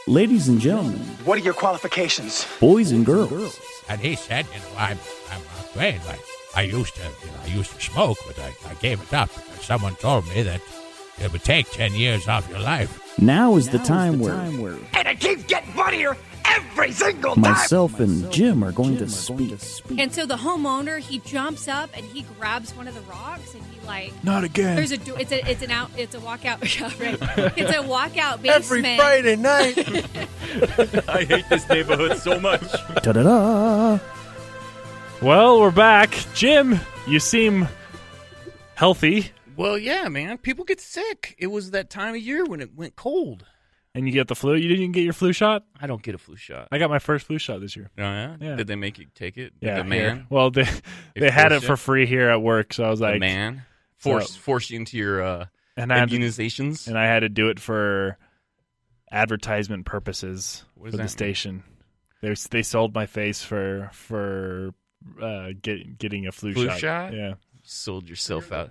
Ladies and gentlemen, What are your qualifications? boys and girls, And he said, I'm afraid. I used to smoke, but I gave it up because someone told me that it would take 10 years off your life. now is the time where And it keeps getting funnier every single time. myself and Jim are going to speak. And so the homeowner, he jumps up and he grabs one of the rocks and he Not again. there's a door. It's a walkout. Yeah, right. It's a walkout basement. Every Friday night. I hate this neighborhood so much. Da-da-da! Well, we're back. Jim, you seem healthy. Well, yeah, man. People get sick. It was that time of year when it went cold. And you get the flu. You didn't get your flu shot? I don't get a flu shot. I got my first flu shot this year. Oh, yeah? Yeah. Did they make you take it? Yeah, The man? here. Well, they had it forced for you? free here at work, so I was The like, man? So- Force you into your and I had to, immunizations? and I had to do it for advertisement purposes What does for the that mean? station. They sold my face for getting a flu shot. Yeah. You sold yourself out.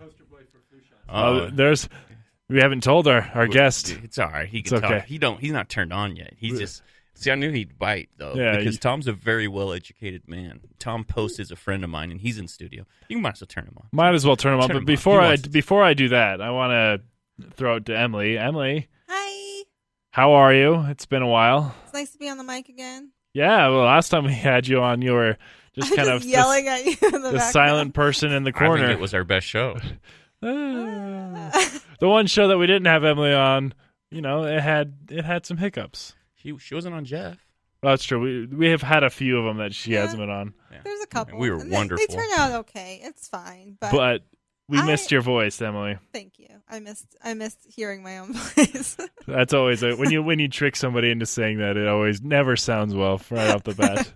We haven't told our guest. It's all right. He It's can okay. talk. He's not turned on yet. He's just. See, I knew he'd bite though, Yeah, because Tom's a very well-educated man. Tom Post is a friend of mine, and he's in studio. You might as well turn him on. Might as well turn him on. Turn But him on. before He I wants to- before I do that, I want to throw it to Emily. Emily, Hi. how are you? It's been a while. It's nice to be on the mic again. Yeah. Well, last time we had you on, you were just I'm kind just of yelling at you in the the background. silent person in the I think corner. it was our best show. The one show that we didn't have Emily on, it had some hiccups. She wasn't on Jeff. Well, that's true. We have had a few of them that she hasn't been on, There's a couple. We were and wonderful. They turn out okay. It's fine. But, but we I- missed your voice, Emily. thank you. I missed hearing my own voice. That's always when you trick somebody into saying that, it always never sounds well right off the bat.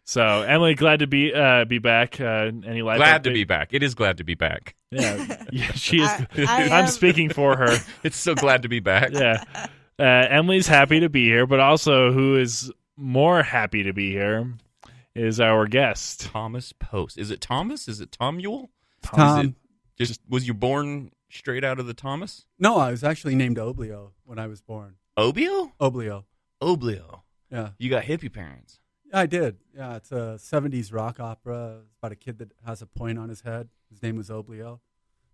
So, Emily, glad to be back. Any life Glad to update? be back. It is glad to be back. Yeah, she is. I I'm am- speaking for her. It's so glad to be back. Yeah, Emily's happy to be here, but also who is more happy to be here is our guest. Thomas Post. Is it Thomas? Is it Tom Yule? Tom. Is it was you born straight out of the Thomas? No, I was actually named Oblio when I was born. Obio? Oblio. Oblio. Yeah. You got hippie parents. I did. Yeah, it's a 70s rock opera. It's about a kid that has a point on his head. His name was Oblio.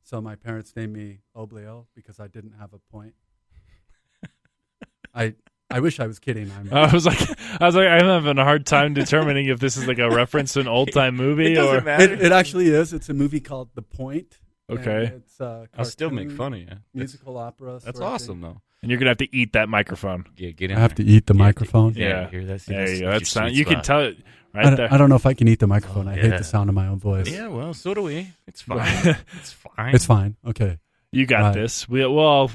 So my parents named me Oblio because I didn't have a point. I wish I was kidding. I was like, I'm having a hard time determining if this is like a reference to an old time movie It doesn't or. matter. It actually is. It's a movie called The Point. Okay. And it's a I'll still make cartoon, fun of you. musical opera. That's sort of awesome, thing. though. And you're gonna have to eat that microphone. Yeah, get in I have there. to eat the Yeah, microphone. Yeah. Hear that? See, There you go. your That's sound. sweet You can spot. tell it I right don't, there. I don't know if I can eat the microphone. Oh, I yeah. hate the sound of my own voice. Yeah, well, so do we. It's fine. It's fine. It's fine. Okay. You got Right. this. We all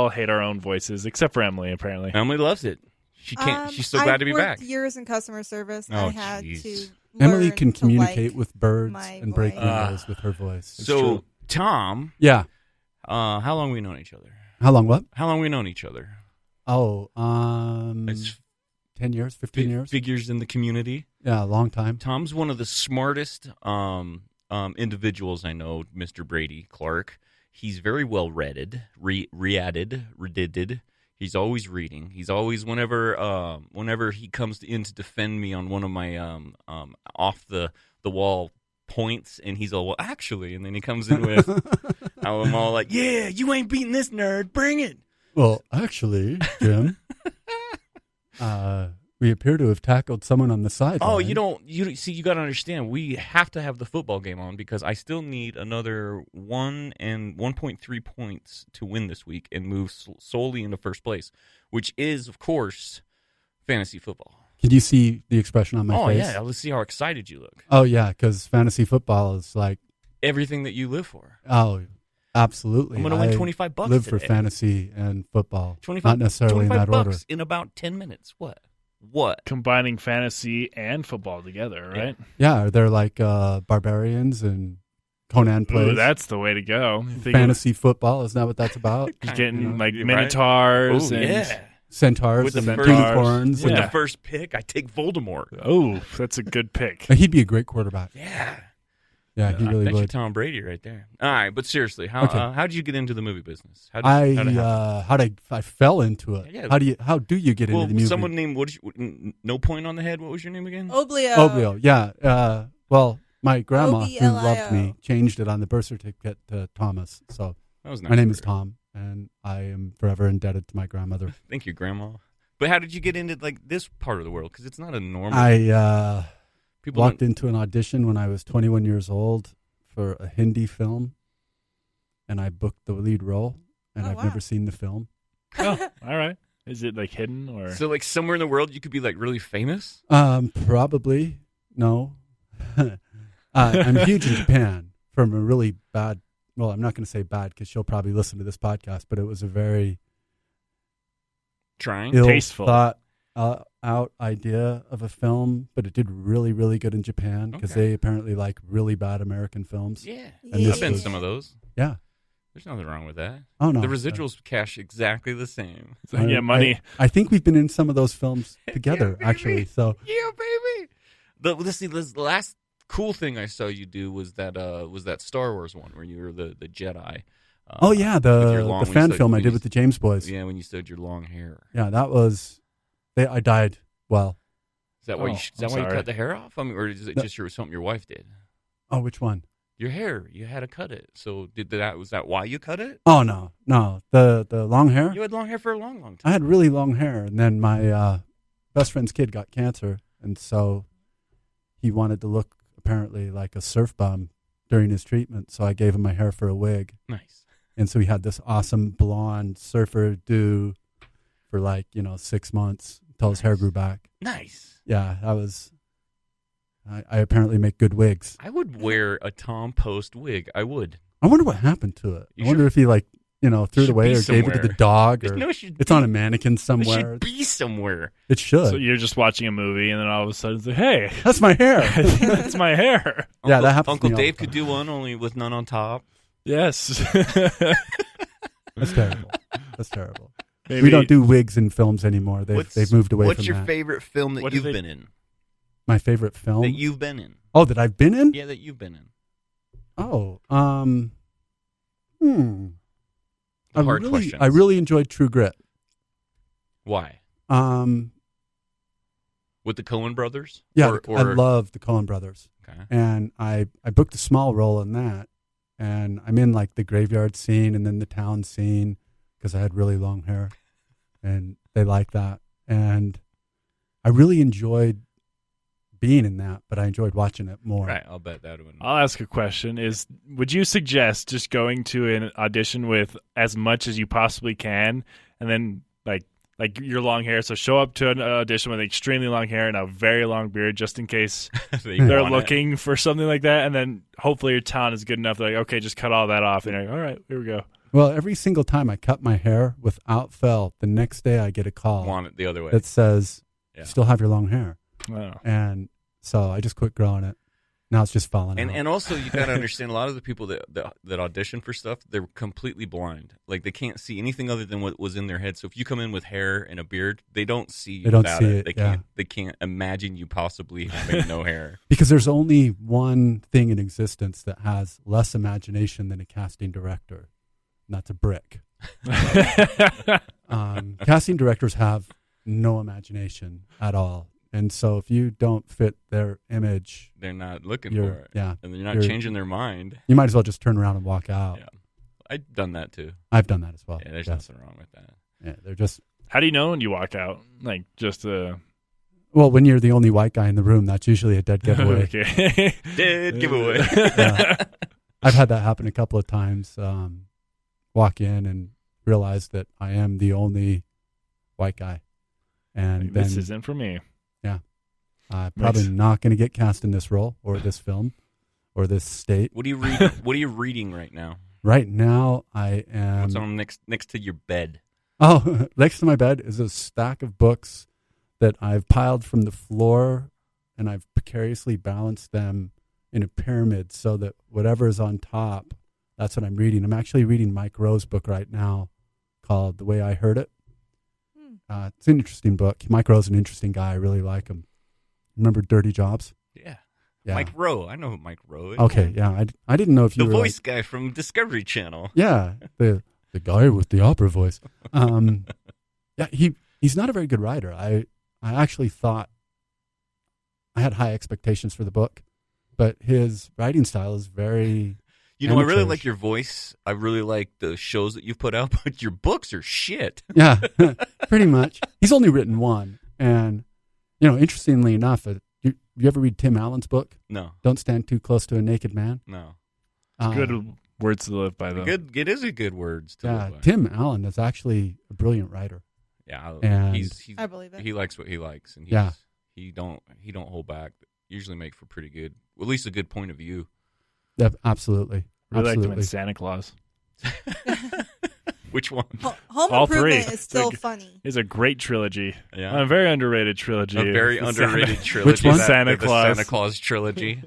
hate our own voices, except for Emily, apparently. Emily loves it. She can't. She's so glad to be I've back. worked years in customer service. Oh, I had jeez. to Emily learn can to communicate like with birds my and break voice. windows with her voice. So, true. Tom, Yeah. how long we known each other? How long? What? How long we known each other? Oh, It's 10 years, 15 years. figures in the community. Yeah, a long time. Tom's one of the smartest individuals I know, Mr. Brady Clark. He's very well read, read. He's always reading. He's always whenever he comes in to defend me on one of my off the wall points, and he's all, well, actually, and then he comes in with I'm all like, yeah, you ain't beating this nerd, bring it. Well, actually, Jim, we appear to have tackled someone on the sideline. Oh, you see, you got to understand, we have to have the football game on because I still need another 1.3 points to win this week and move solely into first place, which is, of course, fantasy football. Can you see the expression on my Oh, face? yeah, let's see how excited you look. Oh, yeah, because fantasy football is like, Everything that you live for. oh, absolutely. I'm going to win $25 live today. for fantasy and football. 25, Not necessarily in that $25 order. in about 10 minutes. What? Combining fantasy and football together, right? Yeah, they're like barbarians and Conan plays. Ooh, that's the way to go. You think fantasy football. Isn't that what that's about? of getting You know, like right? minotaurs Oh, and yeah. Centaurs With the and first- unicorns. With Yeah. the first pick, I take Voldemort. oh, that's a good pick. He'd be a great quarterback. Yeah. Yeah, he really That's your would. Tom Brady right there. All right, but seriously, how did you get into the movie business? I fell into it. Yeah. How do you get into the movie? Someone named no point on the head. What was your name again? Oblio. Yeah. Well, my grandma, who Oblio. loved me, changed it on the birth certificate to Thomas. So That was nice. my name is Tom, and I am forever indebted to my grandmother. Thank you, Grandma. But how did you get into like this part of the world? Because it's not a normal. I People walked don't- into an audition when I was 21 years old for a Hindi film, and I booked the lead role, and Oh, I've wow. never seen the film. Oh, all right. Is it like hidden or? So like somewhere in the world you could be like really famous. Probably no. I'm huge in Japan from a really bad. Well, I'm not going to say bad because she'll probably listen to this podcast, but it was a very Trying. ill Tasteful. thought out idea of a film, but it did really, really good in Japan because Okay. they apparently like really bad American films. Yeah. And this I've been to was- some of those. Yeah. There's nothing wrong with that. Oh no. The residuals cash exactly the same. Yeah, money. I think we've been in some of those films together, Yeah, actually. baby. So Yeah, baby. The last cool thing I saw you do was that Star Wars one where you were the Jedi. oh yeah, with your the long- when you fan said- film I when did you- with the James boys. Yeah, when you still had your long hair. Yeah, that was. I died. Well, Is that why Oh, is that I'm why you sorry. cut the hair off? I mean, or is it No. just something your wife did? oh, which one? Your hair, you had to cut it. So was that why you cut it? Oh no, the long hair. You had long hair for a long, long I time. had really long hair, and then my best friend's kid got cancer, and so he wanted to look apparently like a surf bum during his treatment. So I gave him my hair for a wig, Nice. and so he had this awesome blonde surfer do for 6 months until his hair grew back. Nice. Yeah, that was. I apparently make good wigs. I would wear a Tom Post wig. I would. I wonder what happened to it. You I wonder should- if he threw it should away be or gave it to the somewhere. dog, There's or no should it's be- on a mannequin It somewhere. should be somewhere. It should. So you're just watching a movie, and then all of a sudden it's like, hey, That's my hair. I think that's my hair. Yeah, that happens to Uncle me all the Dave could time. do one only with none on top. Yes. That's terrible. That's terrible. Maybe, We don't do wigs in films anymore. They've moved away What's from your that. favorite film that What do you've they- been in? My favorite film. That you've been in? Oh, that I've been in? Yeah, that you've been in. Oh, The hard questions. I really enjoyed True Grit. Why? Um, With the Coen brothers? yeah, Or, I love the Coen brothers, okay. and I booked a small role in that, and I'm in like the graveyard scene and then the town scene because I had really long hair, and they like that, and I really enjoyed being in that, but I enjoyed watching it more. Right, I'll bet that would. I'll ask a question. Would you suggest just going to an audition with as much as you possibly can, and then like your long hair? So show up to an audition with extremely long hair and a very long beard, just in case they're want it. looking for something like that. And then hopefully your talent is good enough. They're like, okay, just cut all that off. And you're like, all right, here we go. Well, every single time I cut my hair without fail, the next day I get a call Want it the other way. that says, Yeah. "You still have your long hair," Wow. and so I just quit growing it. Now it's just falling out. And also you got to understand a lot of the people that audition for stuff, they're completely blind. Like they can't see anything other than what was in their head. So if you come in with hair and a beard, they don't see. They don't without see it. it, They can't imagine you possibly having no hair. Because there's only one thing in existence that has less imagination than a casting director, and that's a brick. Casting directors have no imagination at all. And so if you don't fit their image, They're not looking You're- for it. yeah, And they're not you're- changing their mind. you might as well just turn around and walk out. Yeah. I've done that too. I've done that as well. Yeah, there's Yes. nothing wrong with that. Yeah, they're just, How do you know when you walk out? Like just well, when you're the only white guy in the room, that's usually a dead giveaway. okay. Dead giveaway. Yeah. I've had that happen a couple of times. Walk in and realize that I am the only white guy. And Like, this then isn't for me. probably not going to get cast in this role or this film or this state. What are you reading? What are you reading right now? Right now, I am. What's on next to your bed? Oh, next to my bed is a stack of books that I've piled from the floor, and I've precariously balanced them in a pyramid so that whatever is on top, that's what I'm reading. I'm actually reading Mike Rowe's book right now called The Way I Heard It. It's an interesting book. Mike Rowe's an interesting guy. I really like him. Remember Dirty Jobs? Yeah. Yeah. Mike Rowe. I know who Mike Rowe is. Okay, yeah. I didn't know if you The were voice guy from Discovery Channel. Yeah, the guy with the opera voice. Yeah, he's not a very good writer. I actually thought I had high expectations for the book, but his writing style is very. You know, I really amateurish. like your voice. I really like the shows that you've put out, but your books are shit. Yeah, pretty much. He's only written one, and interestingly enough, you ever read Tim Allen's book? No, Don't Stand Too Close to a Naked Man. no. Good words to live by, though. Good. It is a good words to live by. Tim Allen is actually a brilliant writer. Yeah, And- he's I believe it. he likes what he likes, and Yeah. he don't hold back. Usually make for pretty good, at least a good point of view. Yeah, absolutely. Really liked him in Absolutely. Santa Claus. Which one? Home All Improvement three. is still It's funny. It's a great trilogy. Yeah. A very underrated trilogy. A very The underrated Santa- trilogy. Which one? Santa The Claus. Santa Claus trilogy.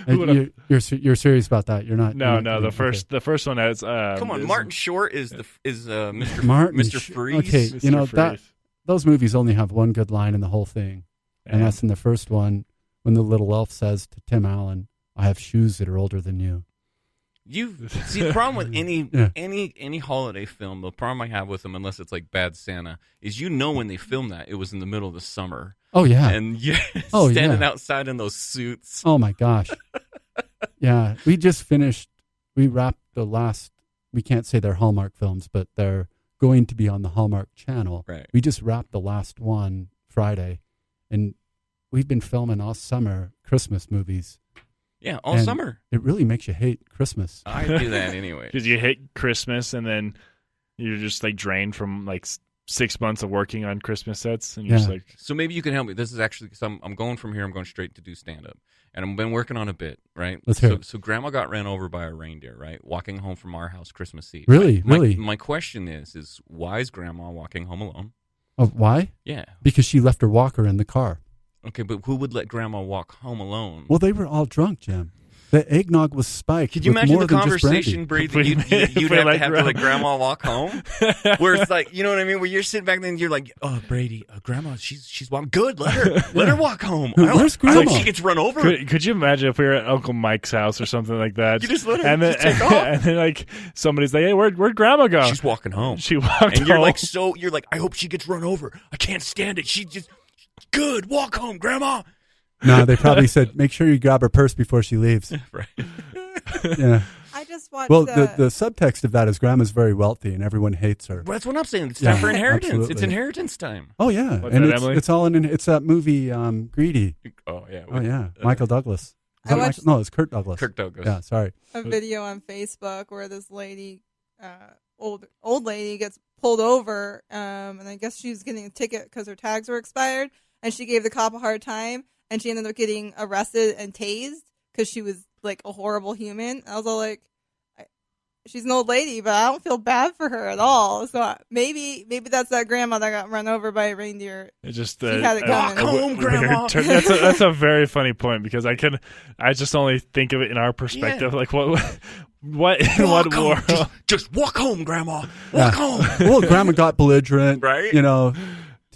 Who would've- You're serious about that? You're not? No, you're no. not The kidding. first, the first one has. Come on, is Martin Short is Mr. Martin Mr. Sh- Freeze. okay. Mr. You know, that- Freeze. Those movies only have one good line in the whole thing, and Yeah. that's in the first one when the little elf says to Tim Allen, "I have shoes that are older than you." You see the problem with any Yeah. any holiday film. The problem I have with them, unless it's like Bad Santa, is when they filmed that it was in the middle of the summer, Oh yeah. and you're Oh, standing yeah. outside in those suits. Oh my gosh. Yeah, we just finished. We wrapped the last. We can't say they're Hallmark films, but they're going to be on the Hallmark Channel. Right. We just wrapped the last one Friday, and we've been filming all summer Christmas movies. Yeah, all And summer. It really makes you hate Christmas. I do that anyway. Because you hit Christmas and then you're just like drained from like 6 months of working on Christmas sets, and you're just Yeah. like, So maybe you can help me. This is actually because I'm going from here. I'm going straight to do stand up, and I've been working on a bit. Right. Let's hear it. So Grandma got ran over by a reindeer. Right, walking home from our house Christmas Eve. Really? Really? My question is why is Grandma walking home alone? Oh, why? Yeah. Because she left her walker in the car. Okay, but who would let Grandma walk home alone? Well, they were all drunk, Jim. The eggnog was spiked. Could you with imagine more the than just brandy. conversation, Brady, that If you'd we have let to have to let Grandma walk home? Where it's like, you know what I mean? Where you're sitting back there and you're like, oh, Brady, Grandma, she's walking. Good, let her walk home. Where's I hope Grandma? she gets run over. could you imagine if we were at Uncle Mike's house or something like that? You just let her and then, just take off. and then like somebody's like, hey, where'd Grandma go? She's walking home. She walked And you're home. like, you're like, I hope she gets run over. I can't stand it. She just, good, walk home, Grandma. No, they probably said, make sure you grab her purse before she leaves. Right. Yeah. I just watched. Well, the subtext of that is Grandma's very wealthy and everyone hates her. Well, that's what I'm saying. It's Yeah, time for inheritance. absolutely. It's inheritance time. Oh yeah, What's and that, Emily? it's all in. It's that movie, Greedy. Oh, yeah. Oh yeah, Michael Douglas. Is I that watched- No, it's Kurt Douglas. Kirk Douglas. Yeah, sorry. a video on Facebook where this lady, old lady, gets pulled over, and I guess she was getting a ticket because her tags were expired, and she gave the cop a hard time, and she ended up getting arrested and tased because she was like a horrible human. I was all like, she's an old lady, but I don't feel bad for her at all. So maybe that's that grandma that got run over by a reindeer. It's just She had it Walk coming. home, Grandma. That's a very funny point because I just only think of it in our perspective. Yeah. Like what in Walk what home. world? Just walk home, Grandma. Yeah. Walk home. Well, Grandma got belligerent, Right? You know,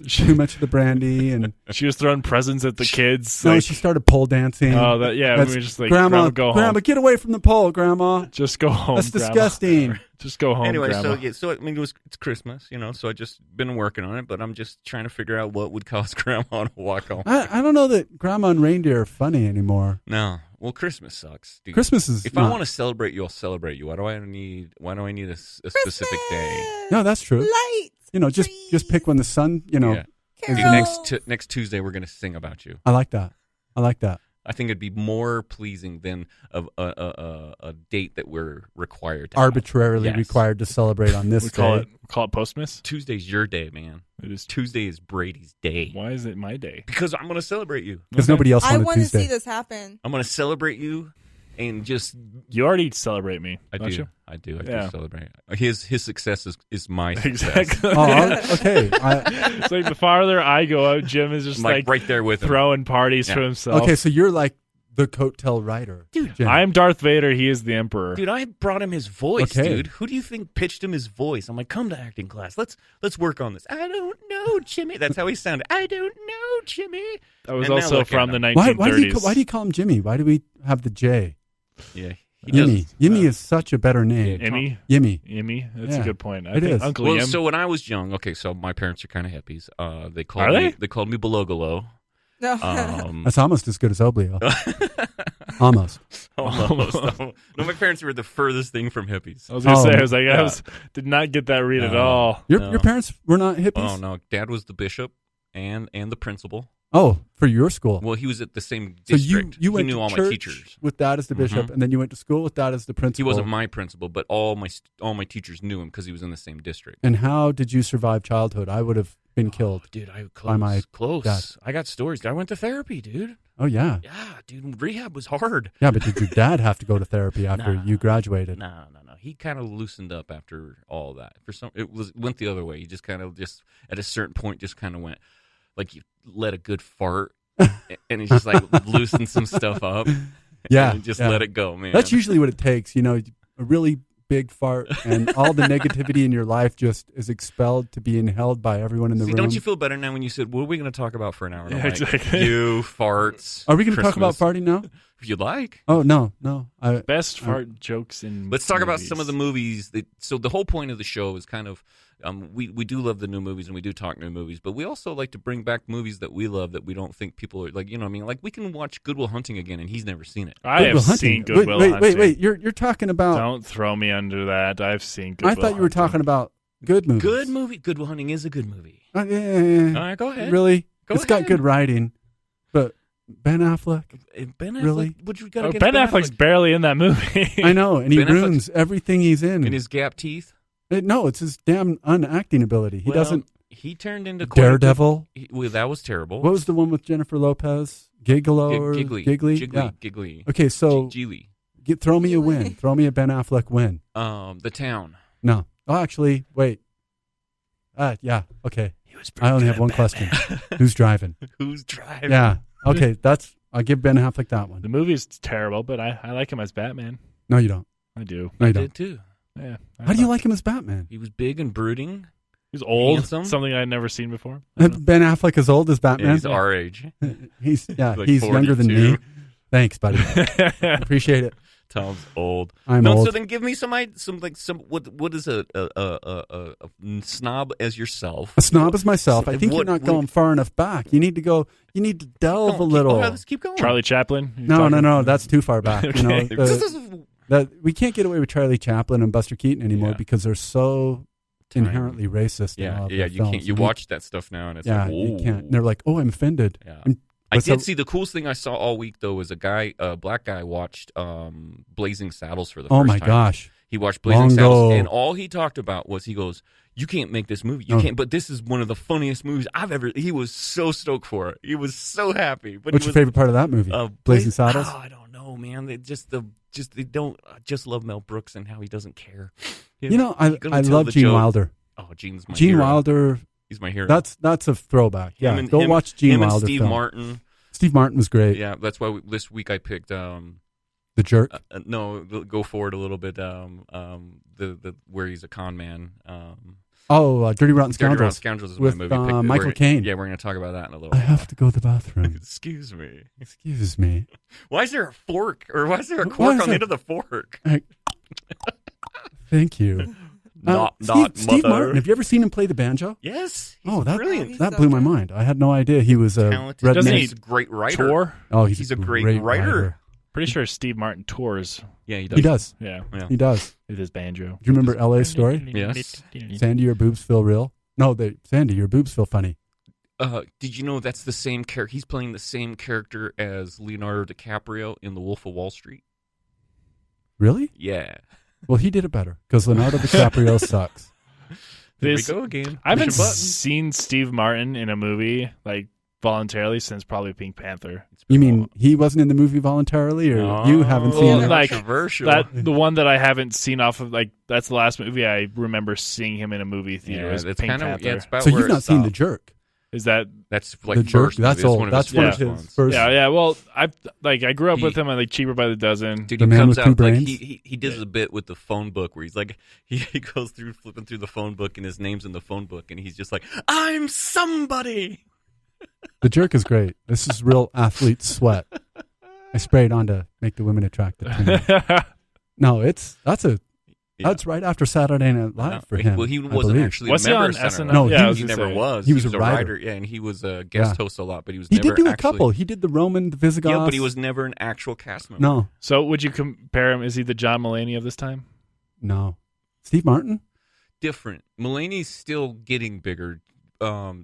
too much of the brandy, and She was throwing presents at the kids. no, like, she started pole dancing. oh, that yeah. That's- We were just like, Grandma, go home. get away from the pole, Grandma. Just go home. That's Grandma. disgusting. Just go home, Anyway, Grandma. so I mean, it's Christmas, so I just been working on it, but I'm just trying to figure out what would cause Grandma to walk home. I don't know that Grandma and reindeer are funny anymore. No, well, Christmas sucks, dude. Christmas is If not. I want to celebrate you, I'll celebrate you. Why do I need a specific day? No, that's true. Lights. You know, just pick when the sun. You know, Yeah. is Dude, Carols. next Tuesday we're gonna sing about you. I like that. I like that. I think it'd be more pleasing than a date that we're required to have. Arbitrarily Yes. required to celebrate on this we call day. it Postmas. Tuesday's your day, man. It is. Tuesday is Brady's day. Why is it my day? Because I'm gonna celebrate you. Because Okay. nobody else I wanted want to Tuesday. see this happen. I'm gonna celebrate you, and just You already celebrate me. I don't do. You? I do Yeah. celebrate. His success is my success. Exactly. Oh, okay. It's like the farther I go out, Jim is just I'm like right there with him. throwing parties for Yeah. himself. Okay, so you're like the coattail rider, Dude, Jim. I'm Darth Vader. He is the Emperor. Dude, I brought him his voice, Okay. dude. Who do you think pitched him his voice? I'm like, come to acting class. Let's work on this. I don't know, Jimmy. That's how he sounded. I don't know, you, Jimmy. That was And now also look from at the him. 1930s. Why do you call him Jimmy? Why do we have the J? Yeah, he Yimmy. does. Yimmy is such a better name. Immy? Yimmy. Yimmy? That's Yeah, a good point. I it think is. Uncle Well, Yim. so when I was young, okay, so my parents are kind of hippies. They called Are me. they? They called me Belogolo. No. That's almost as good as Oblio. Almost. Almost. No, my parents were the furthest thing from hippies. I was going to Oh, say, I was like, yeah. did not get that read at No. all. Your parents were not hippies? Oh no, Dad was the bishop and the principal. Oh, for your school. Well, he was at the same So district. you went he knew to all church my teachers. with Dad as the bishop, Mhm. and then you went to school with Dad as the He principal. wasn't my principal, but all my teachers knew him because he was in the same district. And how did you survive childhood? I would have been killed. Dude, I By my close. dad. I got stories. I went to therapy, dude. Oh, yeah. Yeah, dude, rehab was hard. Yeah, but did your dad have to go to therapy after Nah. you graduated? No. He kind of loosened up after all that. It went the other way. He just kind of at a certain point just kind of went like you let a good fart, and he just like loosened some stuff up. Yeah, and just yeah. let it go, man. That's usually what it takes. You know, a really big fart, and all the negativity in your life just is expelled to be inhaled by everyone in the See, room. don't you feel better now when you said, "What are we going to talk about for an hour?" And I'm Yeah, like, exactly. You farts. Are we going to talk about Christmas. farting now? If you'd like. Oh, no. Best fart jokes in Let's talk about some of the movies. movies. So the whole point of the show is kind of, we do love the new movies and we do talk new movies, but we also like to bring back movies that we love that we don't think people are like. You know, what I mean, like we can watch Good Will Hunting again and he's never seen it. I have seen Good Will Hunting. Wait. You're talking about. Don't throw me under that. I've seen Good I Will thought you were Hunting. talking about good movies. Good movie. Good Will Hunting is a good movie. Yeah. All right, go ahead. Really? Go It's got ahead. good writing, but Ben Affleck. Ben Affleck. Really? What you got Oh, against Ben Affleck's barely in that movie. I know, and he Ben Affleck's- ruins everything he's in. And his gap teeth. No, it's his damn unacting ability. He Well, doesn't. He turned into quite a Daredevil. well, that was terrible. What was the one with Jennifer Lopez? Gigolo or Giggly. Giggly? Giggly. Yeah. Giggly. Okay, so Geely. throw me a win. Throw me a Ben Affleck win. The Town. No. Oh, actually, wait. Yeah. Okay. I only have one question. Who's driving? Who's driving? Yeah. Okay. I'll give Ben Affleck that one. The movie's terrible, but I like him as Batman. No, you don't. I do. No, you I don't. did too. Yeah. How do you like him as Batman? He was big and brooding. He's old. Handsome? Something I'd never seen before. I don't know. Ben Affleck is old as Yeah, Batman. he's our age. He's Like younger than 42. me. Thanks, buddy. Appreciate it. Tom's old. I'm no, old. so then give me some what is a snob as yourself? A snob as myself. I So think you're what- not going far enough back. You need to go. You need to delve a little. Let's keep going. Charlie Chaplin? You're No, talking- that's too far back. You know, Okay. that we can't get away with Charlie Chaplin and Buster Keaton anymore Yeah. because they're so Time. inherently racist. in all of yeah. their You films. can't. You watch that stuff now, and it's Yeah, like, you whoa. can't. And they're like, "Oh, I'm offended." Yeah. I'm- I what's did up- see the coolest thing I saw all week though was a black guy watched Blazing Saddles for the Oh first my time. gosh! He watched Blazing Long Saddles, ago. and all he talked about was he goes, "You can't make this movie. You No. can't." But this is one of the funniest movies I've ever. He was so stoked for it. He was so happy. But What's your favorite part of that movie? Blazing Saddles. Oh, I don't know, man. They don't. I just love Mel Brooks and how he doesn't care. You know, I He's gonna tell love the Gene joke. Wilder. Oh, Gene's my Gene hero. Wilder. He's my hero. That's a throwback. Yeah, Him and- go him- watch Gene him Wilder and Steve film. Martin. Steve Martin was great. Yeah, that's why this week I picked. The Jerk. No, go forward a little bit. The where he's a con man. Dirty Rotten Dirty Rotten Scoundrels. Scoundrels is with, my movie. pick. Michael Caine. Yeah, we're going to talk about that in a little I while. have to go to the bathroom. Excuse me. Excuse me. Why is there a fork? Or why is there a Why cork is on the there- end of the fork? Thank you. Steve Martin. Have you ever seen him play the banjo? Yes. Oh, that brilliant. He's that so blew my good. mind. I had no idea he was a Talented. Doesn't redneck. he He's a great writer. Tour? Oh, He's a great writer. Pretty sure Steve Martin tours. Yeah, he does. He does. Yeah. Yeah. He does. With his banjo. Do you remember L.A. Story? Yes. Sandy, your boobs feel real. No, Sandy, your boobs feel funny. Did you know that's the same character? He's playing the same character as Leonardo DiCaprio in The Wolf of Wall Street. Really? Yeah. Well, he did it better because Leonardo DiCaprio sucks. There This- we go again. I haven't Push a button. seen Steve Martin in a movie like voluntarily since probably Pink Panther. You mean he wasn't in the movie voluntarily, or you haven't Oh, seen Well, it? like, controversial. The one that I haven't seen off of that's the last movie I remember seeing him in a movie theater. yeah, was it's Pink kind of Panther. it's about So where you've it not seen The stopped. Jerk? Is that? That's like The Jerk? first. That's movie. old. One of That's his one of first his ones. first. Yeah. Well, I grew up He- with him on like Cheaper by the Dozen. Dude, The he man comes with two out like brains? he does a bit with the phone book where he's like he goes through flipping through the phone book and his name's in the phone book and he's just like, I'm somebody. The jerk is great. This is real athlete sweat. I spray it on to make the women attractive to me. No, that's right after Saturday Night Live for him. Well, he I wasn't believe. actually Was a he member on of Saturday SNL? Night No, Live. Yeah, I he was was, He gonna never say. was. He was a writer. Yeah, and he was a guest host a lot, but he was He never did do a actually, couple. He did the Roman, the Visigoths. Yeah, but he was never an actual cast member. No, So would you compare him? Is he the John Mulaney of this time? no. Steve Martin? Different. Mulaney's still getting bigger.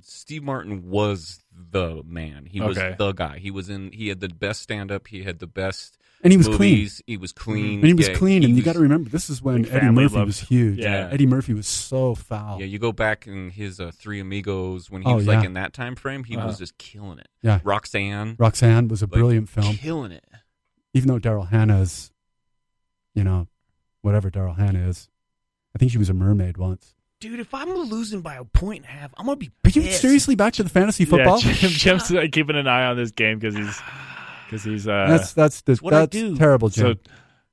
Steve Martin was the man. He was Okay. the guy. He had the best stand-up. He had the best And he was clean. movies. He was clean. And he was Yeah, clean, he and you was- got to remember, this is when Like Eddie family Murphy love. was huge. Yeah. Eddie Murphy was so foul. Yeah, you go back in his Three Amigos when he Oh, was like yeah. in that time frame. He was just killing it. Yeah. Roxanne Roxanne was a like, brilliant film, killing it. even though Daryl Hannah's, whatever Daryl Hannah is. I think she was a mermaid once. Dude, if I'm losing by a point and a half, I'm gonna be Are pissed. you seriously back to the fantasy football? Yeah, Jim's keeping an eye on this game because he's That's what I do. terrible, Jim. so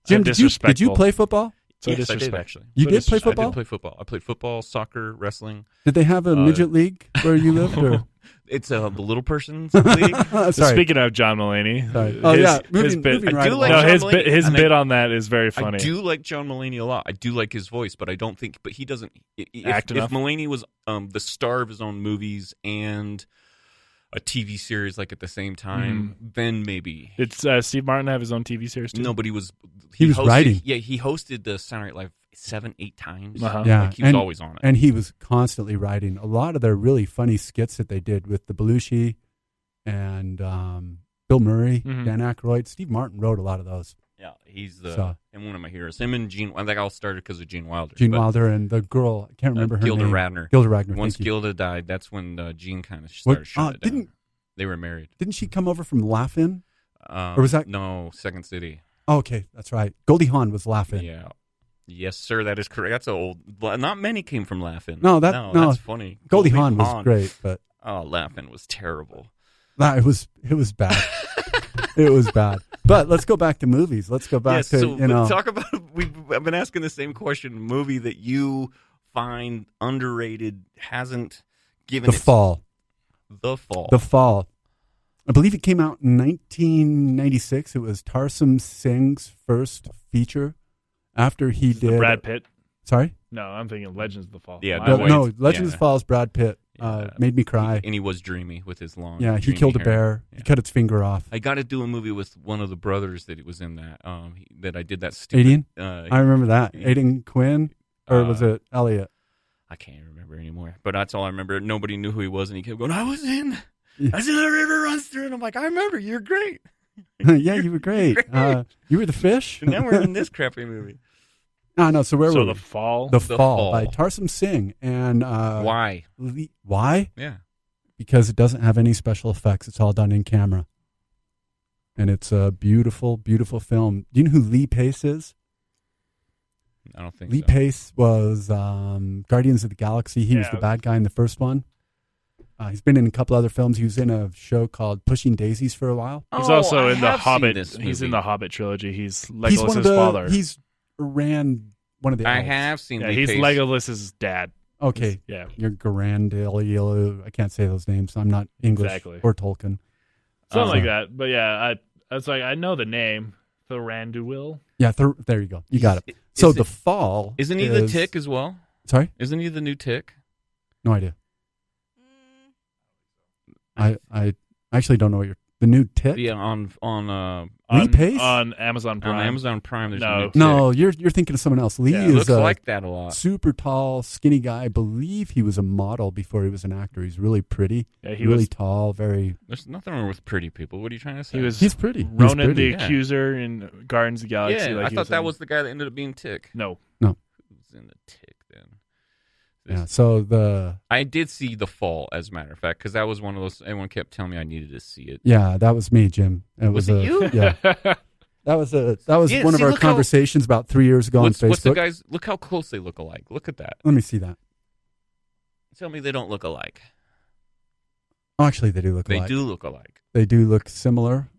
Jim, did you disrespectful. play football? So Yes, I did disrespectful. actually. You So did play disrespectful. football? I did play football. I played football, soccer, wrestling. Did they have a midget league where you lived? Or? It's the little person's league. Sorry. Speaking of John Mulaney, Sorry. Oh, yeah. Moving I right do like along. no, John his Mulaney, his and bit on that is very funny. I do like John Mulaney a lot. I do like his voice, but I don't think. But he doesn't Act if enough? Mulaney was the star of his own movies and a TV series like at the same time, then maybe. Did Steve Martin have his own TV series too? No, but he was was writing. Yeah, he hosted the Saturday Night Live 7-8 times. Uh-huh. Yeah, Like, he was always on it. And he was constantly writing a lot of their really funny skits that they did with the Belushi and Bill Murray, Dan Aykroyd. Steve Martin wrote a lot of those. Yeah, he's So- and one of my heroes. Him and Gene. I think all started because of Gene Wilder. Gene but, Wilder and the girl, I can't remember her Gilda name. Radner. Gilda Radner. Once thank you. Gilda died, that's when Gene kind of started shutting it down. They were married. Didn't she come over from Laugh-In? Or was that- no Second City? Oh, okay, that's right. Goldie Hawn was Laugh-In. Yeah. Yes, sir. That is correct. That's old. Not many came from Laughing. No, that's funny. Goldie Hawn was great, but Oh, Laughing was terrible. it was bad. It was bad. But let's go back to movies. Let's go back to talk about. I've been asking the same question. Movie that you find underrated, hasn't given The Fall. The Fall. The Fall. I believe it came out in 1996. It was Tarsum Singh's first feature after he did Brad Pitt. Sorry? No, I'm thinking Legends of the Fall. Yeah, My no, way. No, Legends yeah. of Falls, Brad Pitt. Made me cry. And he was dreamy with his long. Yeah, he dreamy killed a hair. bear. Yeah. He cut its finger off. I got to do a movie with one of the brothers that was in that. That I did that stupid. Aiden? I I remember that. Aiden Quinn? Or was it Elliot? can't remember anymore, but that's all I remember. Nobody knew who he was, and he kept going, "I was in the river runs through," and I'm like, "I remember. You're great." Yeah, you were great. You were the fish? And now we're in this crappy movie. No, so where So were the we? Fall. The The Fall Fall. by Tarsum Singh. And Why? Why? Yeah. Because it doesn't have any special effects. It's all done in camera. And it's a beautiful, beautiful film. Do you know who Lee Pace is? I don't think Lee so. Pace was Guardians of the Galaxy. He was Yeah. the bad guy in the first one. He's been in a couple other films. He was in a show called Pushing Daisies for a while. He's Oh, also I in the have seen Hobbit. this He's in movie. the Hobbit trilogy. He's He's one Legolas's of the. father. He's ran one of the. I elves. have seen. Yeah, Lee he's Pace. Legolas's dad. Okay, Yeah. you're Garandil. I can't say those names. I'm not English Exactly. or Tolkien. Something like that. But yeah, I was like, I know the name. Thranduil. Yeah, there you go. You got it. Is So it- the Fall. Isn't he the is- Tick as well? Sorry, Isn't he the new Tick? no idea. I actually don't know what you're. The new Tick. Yeah, on Lee Pace? on Amazon Prime. on Amazon Prime. There's No. a new Tick. No, you're thinking of someone else. Lee Yeah, He is looks a like that a lot. super tall, skinny guy. I believe he was a model before he was an actor. He's really pretty. Yeah, he really was. tall. Very. There's nothing wrong with pretty people. What are you trying to say? He was. He's pretty. He's Ronan pretty. the Yeah. Accuser in Guardians of the Galaxy. Yeah, like I he thought was that in. was the guy that ended up being Tick. No. Who's in the Tick then? Yeah. So the. I did see The Fall, as a matter of fact, because that was one of those. Everyone kept telling me I needed to see it. Yeah, that was me, Jim. Was it you? Yeah. That was Yeah, one see, of our look how- conversations about 3 years ago on Facebook. What's the guys? Look how close they look alike. Look at that. Let me see that. Tell me they don't look alike. Oh, actually, they do look They alike. do look alike, They do look similar.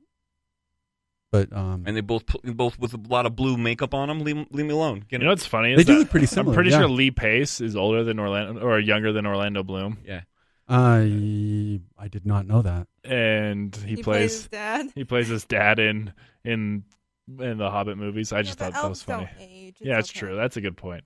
But and they both with a lot of blue makeup on them. Leave me alone. You know what's funny? They Is do that look pretty similar, I'm pretty yeah. sure Lee Pace is older than Orlando or younger than Orlando Bloom. Yeah. I did not know that. and he plays his plays dad. he plays his dad in the Hobbit movies. I just Yeah, thought but that was elves funny. don't age. Yeah, it's okay. true. That's a good point.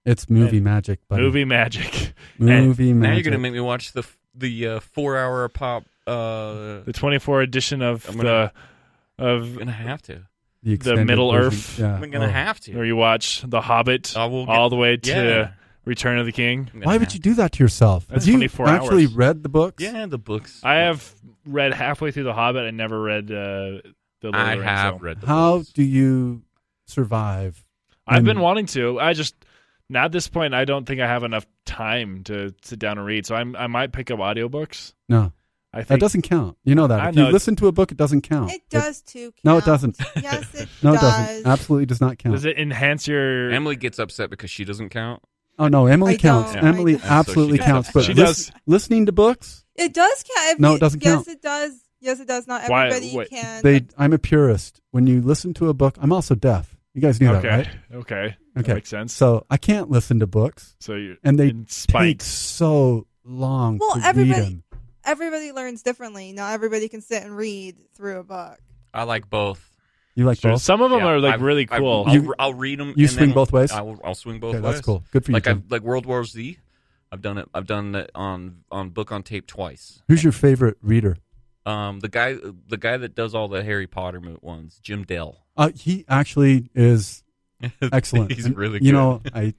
It's movie magic, buddy. Movie magic. Movie Now magic. you're gonna make me watch the 4-hour pop. The 24 edition of I'm gonna have to. the extended Middle version. Earth. Yeah. I'm gonna Oh. have to. where you watch The Hobbit I will all the way to yeah. Return of the King. I'm gonna Why would have you do that to yourself? That's Have you 24 actually hours. read the books? Yeah, the books. I have read halfway through The Hobbit. I never read the Lord of I the Rings. have so. read the How books. do you survive? I've been when- wanting to. I just now at this point I don't think I have enough time to sit down and read. So I might pick up audiobooks. No, I think that doesn't count. You know that. I If know. you listen to a book, it doesn't count. It does too. No, it count. doesn't. Yes, it No, does. it doesn't. Absolutely does not count. Does it enhance your Emily gets upset because she doesn't count. Oh no, Emily I counts. don't. Emily I don't. absolutely So she counts. does. But She does. listening to books, It does count. If No, you- it doesn't yes, count. it does. Yes, it does. Not Why- everybody wait, can. I'm a purist. When you listen to a book, I'm also deaf. You guys knew okay. that, right? Okay. That Okay. makes sense. So I can't listen to books, So you and they in take spikes. so long Well, to read everybody- them. Everybody learns differently. Not everybody can sit and read through a book. I like both. You like Sure. both? Some of them Yeah, are like I've- really I've- cool. I'll read them. You and swing then both ways? I'll swing both Okay, ways. that's cool. Good for you. Like Tim. Like World War Z. I've done it. I've done it on book on tape twice. Who's your favorite reader? The guy that does all the Harry Potter ones, Jim Dell. He actually is excellent. He's And, really You good. know, Did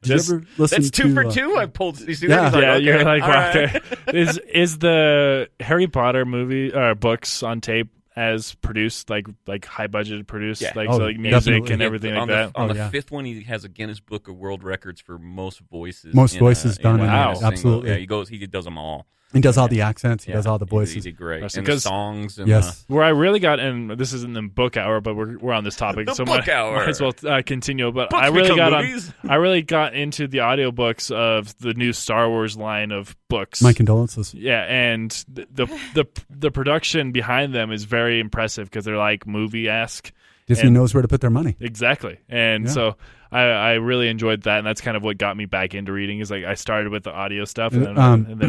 Just- you ever listen That's to, 2 for 2. I pulled. You see Yeah. that? He's Yeah, okay, you're like, all wow, right. okay. Is the Harry Potter movie books on tape as produced, like high budget produced, Yeah. like Oh, so like music definitely. and Yeah, everything on like that? On Oh, the yeah. 5th one, he has a Guinness Book of World Records for most voices. Most in voices done in it. Wow. single- Absolutely. Yeah, he does them all. He does all the accents. He Yeah, does all the He voices. did great. That's And because- the songs. And Yes. Where I really got, and this isn't the book hour, but we're on this topic, The so book hour. might as well continue. But Books I really become got movies. I really got into the audiobooks of the new Star Wars line of books. My condolences. Yeah, and the production behind them is very impressive because they're like movie-esque. Disney And- knows where to put their money. Exactly. And Yeah. so I really enjoyed that, and that's kind of what got me back into reading. Is like I started with the audio stuff, and then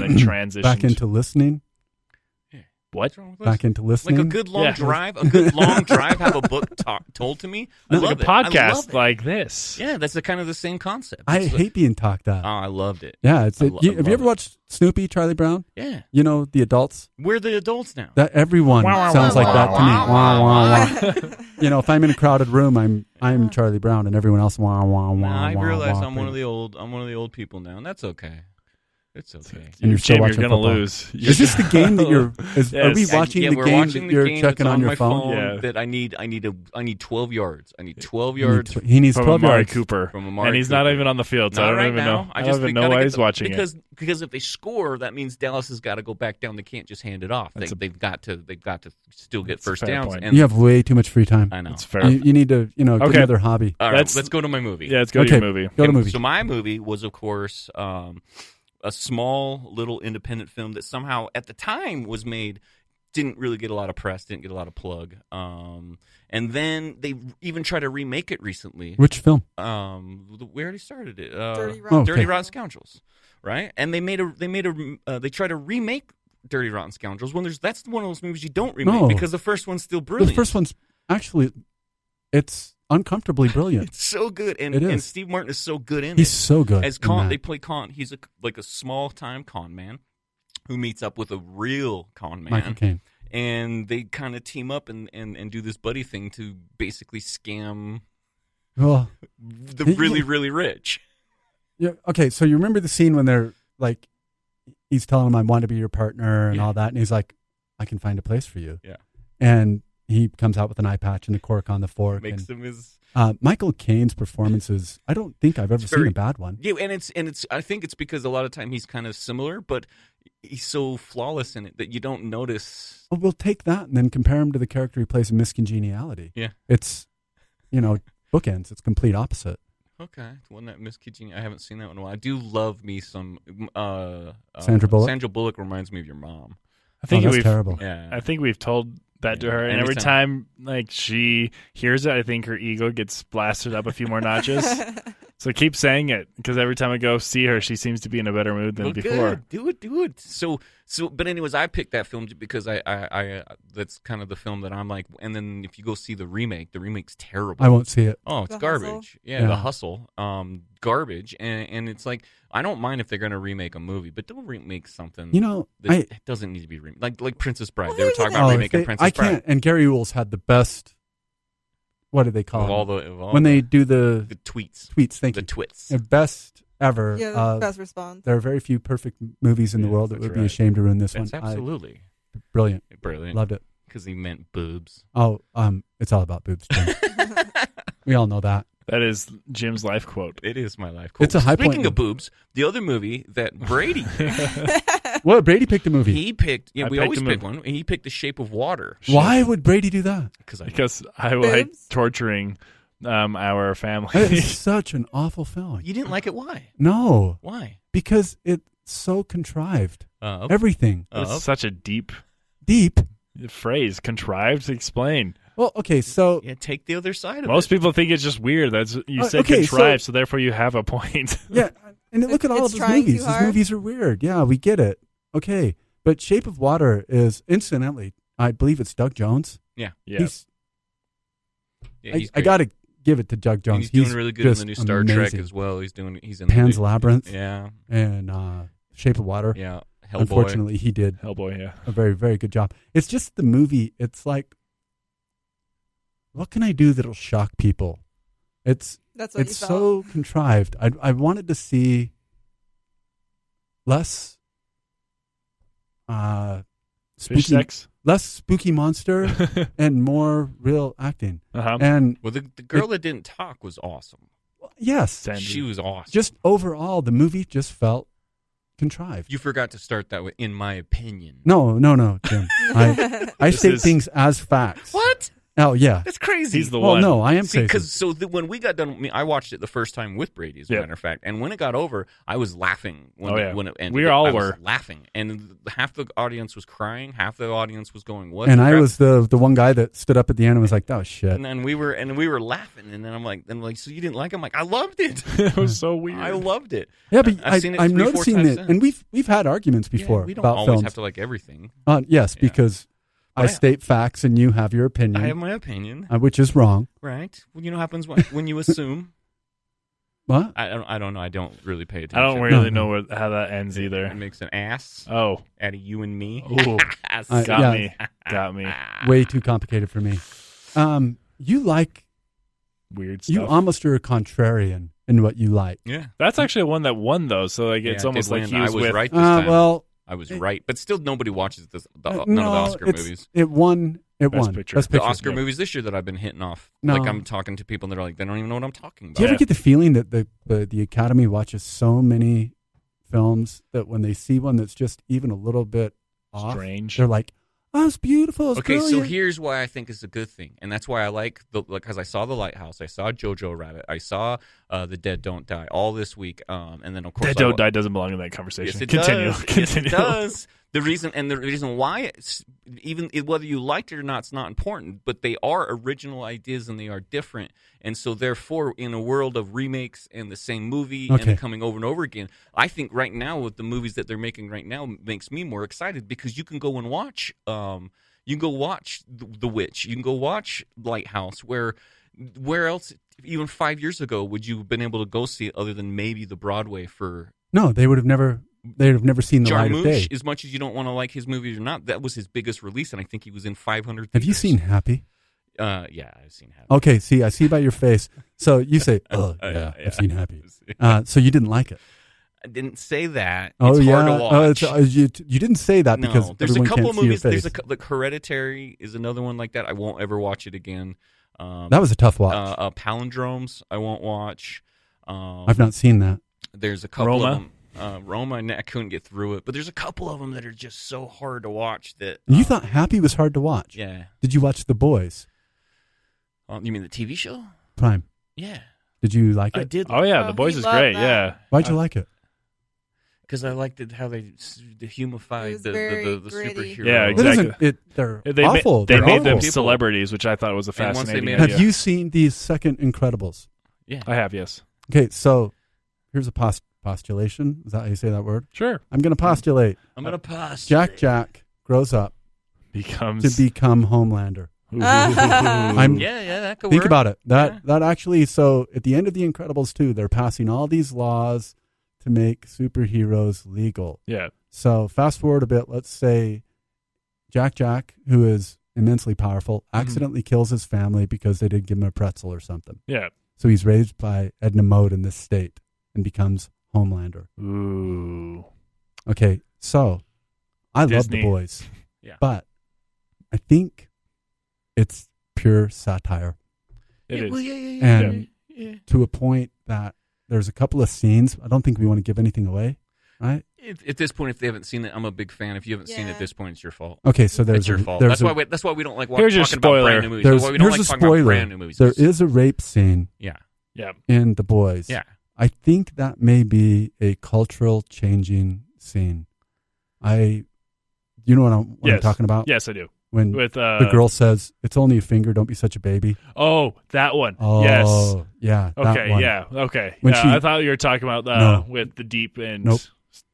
I transitioned Back into listening. what? What's wrong with this? Back into listening. Like a good long Yeah. drive, a good long drive. Have a book told to me. I Like love a it. I love podcast it. like this. Yeah, that's kind of the same concept. I It's hate being talked at. Oh, I loved it. Yeah, it's I have love you ever it. watched Snoopy, Charlie Brown? Yeah, You know, the adults. we're the adults now. That everyone Wah, wah, sounds wah, like that to me. wah, Wah, wah, wah, wah. You know, if I'm in a crowded room, I'm Charlie Brown, and everyone else wah wah wah. Nah, I wah, realize wah, I'm one of the old people now, and that's okay. It's okay. And you're still Jim, watching you're gonna football. lose. Is this the game that you're? Are we Yes. watching Yeah, the we're game watching that the you're game checking that's on your my phone? Yeah. That I need 12 yards. I need 12 You need yards. He needs from 12 Amari yards. Cooper, From Amari and he's not Cooper. even on the field, so Not I don't right even now. know. I don't even know gotta why get he's watching because it. because if they score, that means Dallas has got to go back down. They can't just hand it off. They've got to still get That's a first fair downs. point. And You have way too much free time. I know. It's fair. You need to, get Okay. another hobby. All right, That's- let's go to my movie. Yeah, let's go to Okay. your movie. Go to movie. So my movie was, of course, a small little independent film that somehow at the time was made, didn't really get a lot of press, didn't get a lot of plug. And then they even tried to remake it recently. Which film? We already started it. Dirty Oh, Rotten. Dirty okay. Rotten Scoundrels, right? And they tried to remake Dirty Rotten Scoundrels when that's one of those movies you don't remake No. because the first one's still brilliant. The first one's actually, it's uncomfortably brilliant. It's so good, and It is. and Steve Martin is so good in He's it. so good. As in con, that. they play con. He's like a small time con man who meets up with a real con man, Michael Caine. and they kind of team up and do this buddy thing to basically scam Well, the He- really really rich. yeah. Okay, so you remember the scene when they're like, he's telling him, "I want to be your partner" and Yeah. all that, and he's like, "I can find a place for you." Yeah. And he comes out with an eye patch and the cork on the fork. Makes and, him his Michael Caine's performances, I don't think I've ever seen very- a bad one. yeah, and it's. I think it's because a lot of time he's kind of similar, but he's so flawless in it that you don't notice. Well, we'll take that and then compare him to the character he plays in Miss Congeniality. Yeah. It's, bookends. It's complete opposite. Okay, one that Miss Kitchen. I haven't seen that one in a while. I do love me some. Sandra Bullock? Sandra Bullock reminds me of your mom. I think that's we've terrible. Yeah, I think we've told that to Yeah. her, and every Anytime. time like she hears it, I think her ego gets blasted up a few more notches. So keep saying it, because every time I go see her, she seems to be in a better mood than Well, before. Good. Do it. So, but anyways, I picked that film because I that's kind of the film that I'm like. And then if you go see the remake's terrible. I won't see it. Oh, it's The garbage. Hustle? Yeah, The Hustle. Garbage. And it's like, I don't mind if they're going to remake a movie, but don't remake something. That it doesn't need to be remade. Like Princess Bride. Well, They were even talking about if remaking Princess I Bride. can't. And Gary Uhl's had the best. What do they call Of all when the they do the tweets. tweets? Thank The you. twits. The best ever. Yeah, best response. There are very few perfect movies in the world that that's would be right. ashamed to ruin this That's one. absolutely Brilliant. brilliant. Loved it. Because he meant boobs. Oh, it's all about boobs, Jim. We all know that. That is Jim's life quote. It is my life. Cool. It's a high Speaking point. of boobs, the other movie that Brady Well, Brady picked a movie. he picked. Yeah, I we picked always a pick movie. one. He picked The Shape of Water. Why would Brady do that? Because I like Boobs? torturing our family. It's such an awful film. You didn't like it? Why? No, Why? because it's so contrived. Okay. Everything It's such a deep deep. phrase. Contrived? Explain. Well, okay, so Yeah, take the other side of Most it. people think it's just weird. That's you said okay, contrived, so therefore you have a point. yeah, and look at all of It's his trying movies. too His hard. movies are weird. Yeah, we get it. Okay, but Shape of Water is incidentally, I believe it's Doug Jones. Yeah. Yeah. He's, Yeah, he's I great. got to give it to Doug Jones. He's doing really good in the just new Star Trek amazing. as well. He's in Pan's the, Labyrinth Yeah, and Shape of Water. yeah. Hellboy. Unfortunately, he did Hellboy, yeah. a very, very good job. It's just the movie. It's like, what can I do that'll shock people? It's That's what it's you so contrived. I wanted to see less Fish spooky, sex. less spooky monster and more real acting. Uh-huh. And Well, the girl that didn't talk was awesome. yes, Sandy. She was awesome. just overall, the movie just felt contrived. You forgot to start that with, in my opinion. No, Jim. I This state is- things as facts. What? Oh yeah. That's crazy. He's the Well, one. no, I am crazy. Because when we got done, I watched it the first time with Brady, as a Yep. matter of fact. And when it got over, I was laughing when, Oh, yeah. when it ended. We all I was were. laughing, and half the audience was crying, half the audience was going, "What?" And the I crap? was the one guy that stood up at the end and was like, "Oh shit." and then we were laughing, and then I'm like, so you didn't like it? I'm like, I loved it. It was so weird. I loved it. Yeah, but I've seen it I'm 3-4 noticing times that, since. and we've had arguments before Yeah, we don't about always films. have to like everything. Yes, Yeah. because I I- state facts and you have your opinion, I have my opinion, which is wrong. right? Well, you know what happens when you assume. What? I don't know. I don't really pay I attention. don't really No. know how that ends It either. makes an ass Oh. out of you and me. Ooh. Ass. I- Got yeah. me. Got me. Way too complicated for me. You like Weird stuff. you almost are a contrarian in what you like. Yeah. That's actually one that won, though. So like it's Yeah, it almost did like win. he was, I was with. right this time. Well, I was right, but still nobody watches none of no, the Oscar it's- movies. It won. It Best won. Picture. Best The picture. Oscar yeah. movies this year that I've been hitting off. No. Like I'm talking to people and they're like, they don't even know what I'm talking about. Do you ever Yeah. get the feeling that the Academy watches so many films that when they see one that's just even a little bit off, Strange. they're like, "Oh, it's beautiful. It's Okay, so brilliant." here's why I think it's a good thing, and that's why I like because I saw The Lighthouse, I saw Jojo Rabbit, I saw The Dead Don't Die all this week, and then of course Dead Don't Die doesn't belong in that conversation. Yes, it Continue. does. Continue. Yes, it does. The reason why it's even whether you liked it or not, it's not important. But they are original ideas and they are different. And so, therefore, in a world of remakes and the same movie Okay. and coming over and over again, I think right now with the movies that they're making right now makes me more excited because you can go and watch. You can go watch The Witch. You can go watch Lighthouse. Where else? Even 5 years ago, would you have been able to go see it other than maybe the Broadway for? No, they would have never. They'd have never seen the light of day. Jarmusch, as much as you don't want to like his movies or not, that was his biggest release, and I think he was in 500 Have you theaters. seen Happy? Yeah, I've seen Happy. Okay, see, I see by your face. So you say, "Oh, yeah, yeah. I've seen Happy." So you didn't like it? I didn't say that. Oh It's yeah. hard to watch. You didn't say that because no, there's a everyone couple can't of see your movies. There's face. like Hereditary is another one like that. I won't ever watch it again. That was a tough watch. Palindromes, I won't watch. I've not seen that. There's a couple Roma? of them. Roma, I couldn't get through it, but there's a couple of them that are just so hard to watch that. You thought Happy was hard to watch? Yeah. Did you watch The Boys? You mean the TV show? Prime. Yeah, Did you like it? I did. Oh yeah, Oh, The Boys he is loved great. that. Yeah. Why'd you like it? Because I liked it how they It humified was the very superhero. Yeah, It exactly. doesn't. They're They awful. they They're made awful. them People. celebrities, which I thought was a And once they fascinating made- idea. Have you seen the second Incredibles? Yeah. I have, yes. Okay, so here's a postulation. Is that how you say that word? Sure. I'm going to postulate. I'm gonna pass. Jack grows up Becomes. to become Homelander. I'm- Yeah, that could Think work. about it. That actually, so at the end of The Incredibles 2, they're passing all these laws to make superheroes legal. Yeah. So fast forward a bit, let's say Jack, who is immensely powerful, accidentally kills his family because they didn't give him a pretzel or something. Yeah. So he's raised by Edna Mode in this state and becomes Homelander. Ooh. Okay, so I love Disney. The Boys. Yeah. But I think it's pure satire. It is. Well, yeah. And to a point that there's a couple of scenes, I don't think we want to give anything away, right? At this point, if they haven't seen it, I'm a big fan. If you haven't seen it at this point, it's your fault. Okay, so there's It's your fault. there's That's why we don't like Here's your talking about spoiler. brand new movies. There's, That's why we don't here's like a talking about spoiler. brand new movies. There is a rape scene Yeah. Yeah. in The Boys. Yeah. I think that may be a cultural changing scene. You know what I'm Yes. talking about? Yes, I do. When With the girl says, "It's only a finger, don't be such a baby." Oh, that one. Oh, Yes. yeah. That Okay. one. Yeah. Okay. When Yeah, she- I thought you were talking about No. with the deep and. Nope.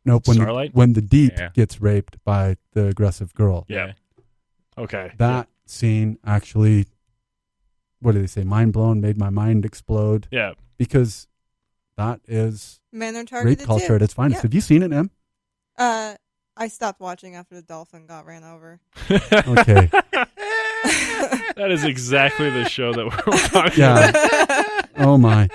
Nope. Starlight? When the Deep Yeah. gets raped by the aggressive girl, Yeah. Okay. that scene actually, what do they say? Mind blown, made my mind explode. Yeah. Because that is Men are targeted rape culture too. at its finest. Yeah. Have you seen it, Em? I stopped watching after the dolphin got ran over. Okay. That is exactly the show that we're talking Yeah. about. Oh my.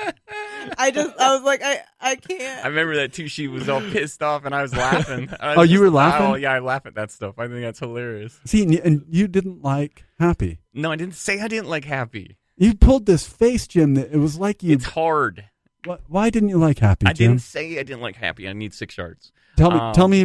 I was like, I can't. I remember that too. She was all pissed off, and I was laughing. Oh, you were laughing? Oh, yeah, I laugh at that stuff. I think that's hilarious. See, and you didn't like Happy. No, I didn't say I didn't like Happy. You pulled this face, Jim, that it was like you. It's hard. Why didn't you like Happy, I Jim? didn't say I didn't like Happy. I need 6 yards. Tell me.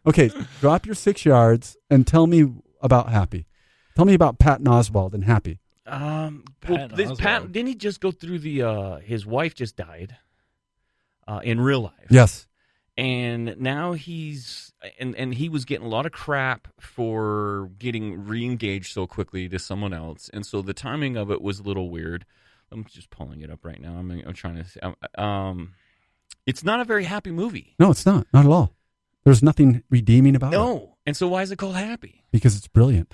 Okay, drop your 6 yards and tell me about Happy. Tell me about Patton Oswalt and Happy. Well, Patton Oswalt. didn't he just go through the? His wife just died. In real life. Yes. And now he's and he was getting a lot of crap for getting re-engaged so quickly to someone else, and so the timing of it was a little weird. I'm just pulling it up right now. I'm trying to. It's not a very happy movie. No, it's not. Not at all. There's nothing redeeming about it. No, and so why is it called Happy? Because it's brilliant.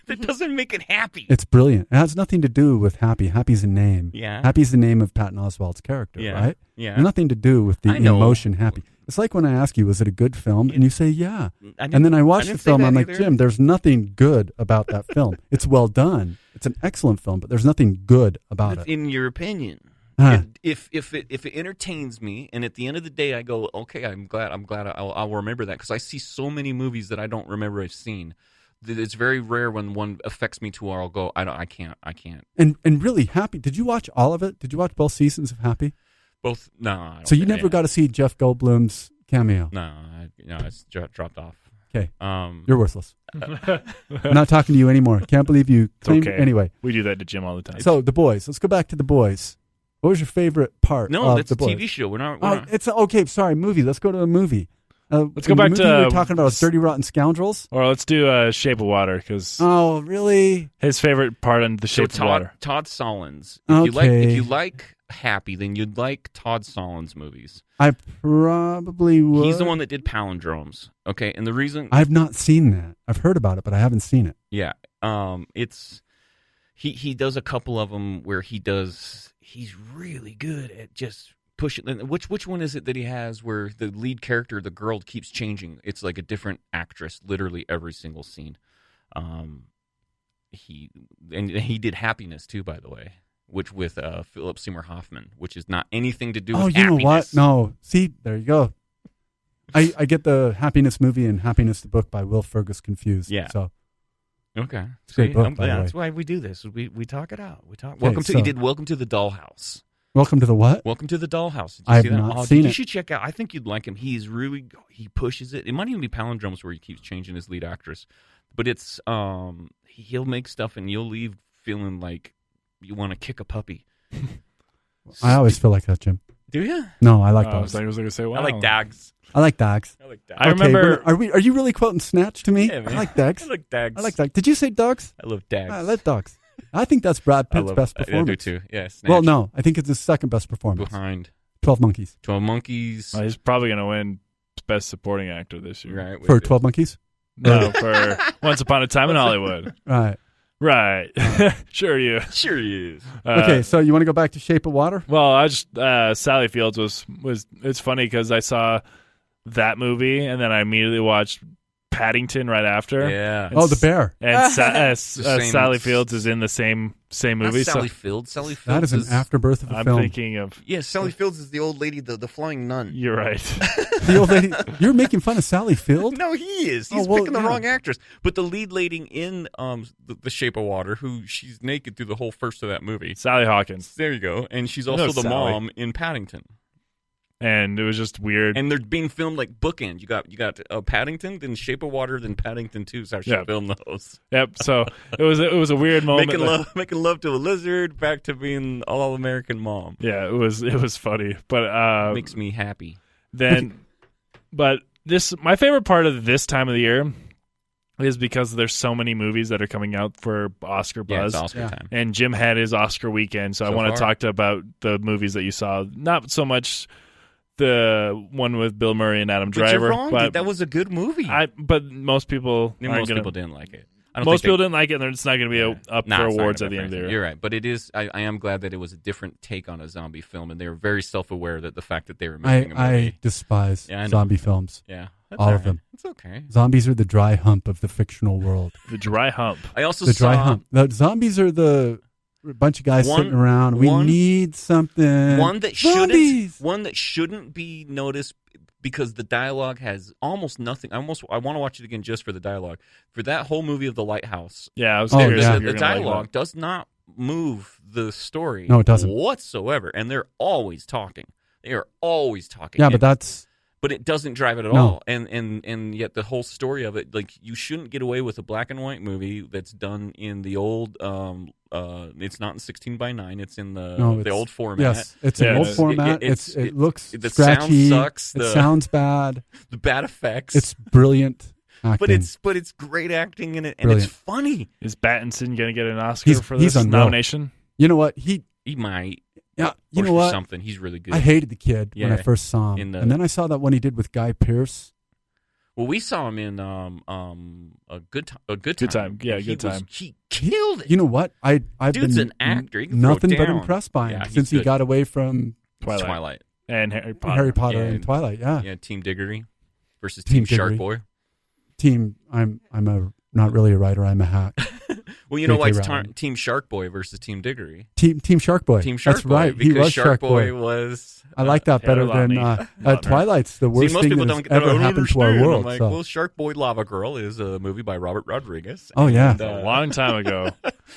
That doesn't make it happy. It's brilliant. It has nothing to do with Happy. Happy's a name. Yeah. Happy's the name of Patton Oswalt's character, Yeah. right? Yeah. Nothing to do with the I know. emotion Happy. It's like when I ask you, was it a good film? And you say, yeah. I didn't- And then I watch I the didn't say film. that I'm like, either. Jim, there's nothing good about that film. It's well done. It's an excellent film, but there's nothing good about it. In your opinion, Huh. if it entertains me, and at the end of the day, I go, okay, I'm glad I'll remember that, because I see so many movies that I don't remember I've seen. That it's very rare when one affects me to where I'll go, I can't. And really, Happy, did you watch all of it? Did you watch both seasons of Happy? Both, no. I don't So you think- never got to see Jeff Goldblum's cameo? No, it's dropped off. Okay. Um, You're worthless. I'm not talking to you anymore. Can't believe you claimed. okay. Anyway, We do that to Jim all the time. so The Boys. Let's go back to The Boys. What was your favorite part no, of that's The a Boys? TV show. We're not. Oh, it's okay. Sorry, movie. Let's go to a movie. Let's go the back movie to, we were talking about was Dirty Rotten Scoundrels. Or let's do Shape of Water, because Oh, really? his favorite part in The so Shape of Water. Todd Solondz. Okay. If you like Happy, then you'd like Todd Solondz movies. I probably would. He's the one that did Palindromes. Okay, and the reason I've not seen that. I've heard about it, but I haven't seen it. Yeah. It's he does a couple of them where he's really good at just pushing. Which one is it that he has where the lead character, the girl, keeps changing? It's like a different actress literally every single scene. He did Happiness too, by the way, which with Philip Seymour Hoffman, which is not anything to do Oh, with you happiness. know what? No. See, there you go. I get the Happiness movie and Happiness the book by Will Fergus confused. Yeah. So Okay. It's a great See, book, by the way. that's why we do this. We talk it out. We talk. Okay, He did Welcome to the Dollhouse. welcome to the what? Welcome to the Dollhouse. Did you I have see that? not seen You it. should check out. I think you'd like him. He pushes it. It might even be Palindromes where he keeps changing his lead actress. But it's he'll make stuff and you'll leave feeling like you want to kick a puppy. I always feel like that, Jim. Do you? No, I like I dogs. was going to say, wow. I like dogs. I like dogs. I like dogs. I remember. Are you really quoting Snatch to me? Yeah, man. I like dogs. I like dogs. I like dogs. Did you say dogs? I love dogs. I like dogs. I think that's Brad I Pitt's love best I performance. do too. Yeah. Snatch. Well, no, I think it's his second best performance. Behind 12 Monkeys. 12 Monkeys. Well, he's probably going to win Best Supporting Actor this year. Right. For 12 Monkeys? No, for Once Upon a Time in Hollywood. Right. Right. Sure you. Sure he is. Okay, so you want to go back to Shape of Water? Well, I just Sally Fields was it's funny because I saw that movie and then I immediately watched Paddington right after. Yeah. Oh, the bear. And same- Sally Fields is in the same movie. Not Sally Fields. Sally Fields That is an afterbirth of a I'm film. thinking of. Yeah, Sally Fields is the old lady, the flying nun. You're right. The old lady. You're making fun of Sally Field? No, he is. Oh, He's well, picking the yeah. wrong actress. But the lead lady in the Shape of Water, who she's naked through the whole first of that movie. Sally Hawkins. There you go. And she's No, also the Sally. mom in Paddington. And it was just weird. And they're being filmed like bookend. You got Paddington, then Shape of Water, then Paddington 2. So I should Yeah. film those. Yep. So it was a weird moment. Making love to a lizard, back to being all American mom. Yeah, it was funny, but Makes me happy. then, but my favorite part of this time of the year is because there's so many movies that are coming out for Oscar Yeah, buzz. it's Oscar time. And Jim had his Oscar weekend, so I So want to far. talk about the movies that you saw. Not so much the one with Bill Murray and Adam But Driver, you're wrong, but dude. That was a good movie. but most people aren't Most gonna, people didn't like it. I don't most think people didn't like it, and it's not going to be up Nah, for it's not awards gonna at the be end of the for year. anything. You're right, but it is. I am glad that it was a different take on a zombie film, and they were very self-aware that the fact that they were making a movie. I despise Yeah, I know. zombie films. Yeah, that's All of right. them. It's okay. Zombies are the dry hump of the fictional world. The dry hump. I also The saw dry hump. The zombies are the bunch of guys sitting around. We need something. one that shouldn't be noticed because the dialogue has almost nothing. I want to watch it again just for the dialogue. For that whole movie of The Lighthouse, Yeah, I was Oh, curious yeah. if the you're gonna like dialogue that. does not move the story. No, it doesn't. whatsoever, and they're always talking. They are always talking. Yeah, And- but that's but it doesn't drive it at No. all. And yet the whole story of it, like, you shouldn't get away with a black and white movie that's done in the old. It's not in 16:9. It's in the it's- old format. Yes, it's an Yeah, old it's- format. it- It looks the scratchy. sound sucks. It The sounds bad. the bad effects. It's brilliant acting. but it's great acting in it, and Brilliant. it's funny. Is Battinson going to get an Oscar He's- for he's this unreal. nomination? You know what? He might. you Or know for what? something. He's really good. I hated the kid when I Yeah. first saw him, In the- and then I saw that one he did with Guy Pearce. Well, we saw him in a good time. Good time. Yeah, And Good he was- Time. He killed it. You know what? I've Dude's been an actor. He can nothing throw but down. impressed by him Yeah, he's since he good. got away from Twilight. And Harry Potter. Harry Potter Yeah, and Twilight. Yeah. Yeah, Team Diggory versus Team Team Shark Diggory. Boy. Team. I'm not really a writer. I'm a hack. Well, you know why J.K. it's Rowling. Team Shark Boy versus Team Diggory. Team Shark Boy. Team Shark That's Boy. right. He Because was Shark Boy. was. I like that better Taylor than Lautner. Twilight's the See, worst most thing people that don't, has ever don't happened to our understand. world. I'm like, so. well, Shark Boy Lava Girl is a movie by Robert Rodriguez. Oh, yeah. And, A long time ago.